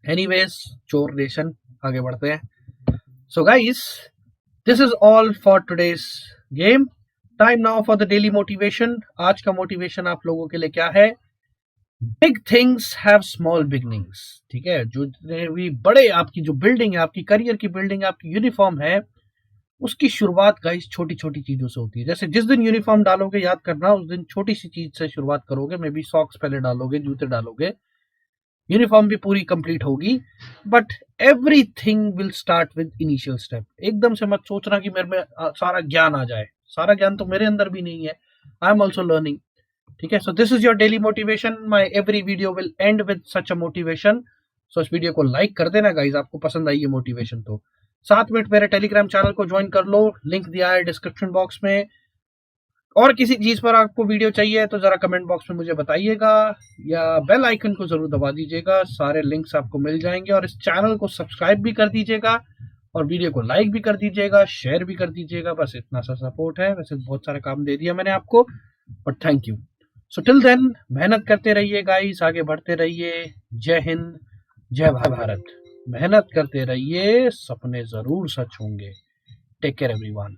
एनीवेज, चोर नेशन, आगे बढ़ते हैं। So guys, this is all for today's game. Time now for the daily motivation. आज का मोटिवेशन आप लोगों के लिए क्या है? Big things have small beginnings. ठीक है, जो भी बड़े, आपकी जो बिल्डिंग है, आपकी करियर की बिल्डिंग, आपकी यूनिफॉर्म है, उसकी शुरुआत गाइस छोटी छोटी चीजों से होती है। जैसे जिस दिन यूनिफॉर्म डालोगे, याद करना, उस दिन छोटी सी चीज से शुरुआत करोगे, मे बी सॉक्स पहले डालोगे, जूते डालोगे, यूनिफॉर्म भी पूरी कंप्लीट होगी। But everything will start with initial step. एकदम से मत सोचना कि मेरे में सारा ज्ञान आ जाए, सारा ज्ञान तो मेरे अंदर भी नहीं है, आई एम ऑल्सो लर्निंग। ठीक है, so this is your daily motivation. My every video will end with such a motivation. So इस वीडियो को लाइक कर देना गाइज, आपको पसंद आई है मोटिवेशन तो। 7 मिनट मेरे टेलीग्राम चैनल को ज्वाइन कर लो, लिंक दिया है डिस्क्रिप्शन बॉक्स में। और किसी चीज पर आपको वीडियो चाहिए तो जरा कमेंट बॉक्स में मुझे बताइएगा, या बेल आइकन को जरूर दबा दीजिएगा, सारे लिंक्स आपको मिल जाएंगे। और इस चैनल को सब्सक्राइब भी कर दीजिएगा, और वीडियो को लाइक भी कर दीजिएगा, शेयर भी कर दीजिएगा। बस इतना सा सपोर्ट है, वैसे बहुत सारा काम दे दिया मैंने आपको, but thank you. So till then, मेहनत करते रहिए गाइस, आगे बढ़ते रहिए। जय हिंद, जय भारत। मेहनत करते रहिए, सपने जरूर सच होंगे। Take care everyone.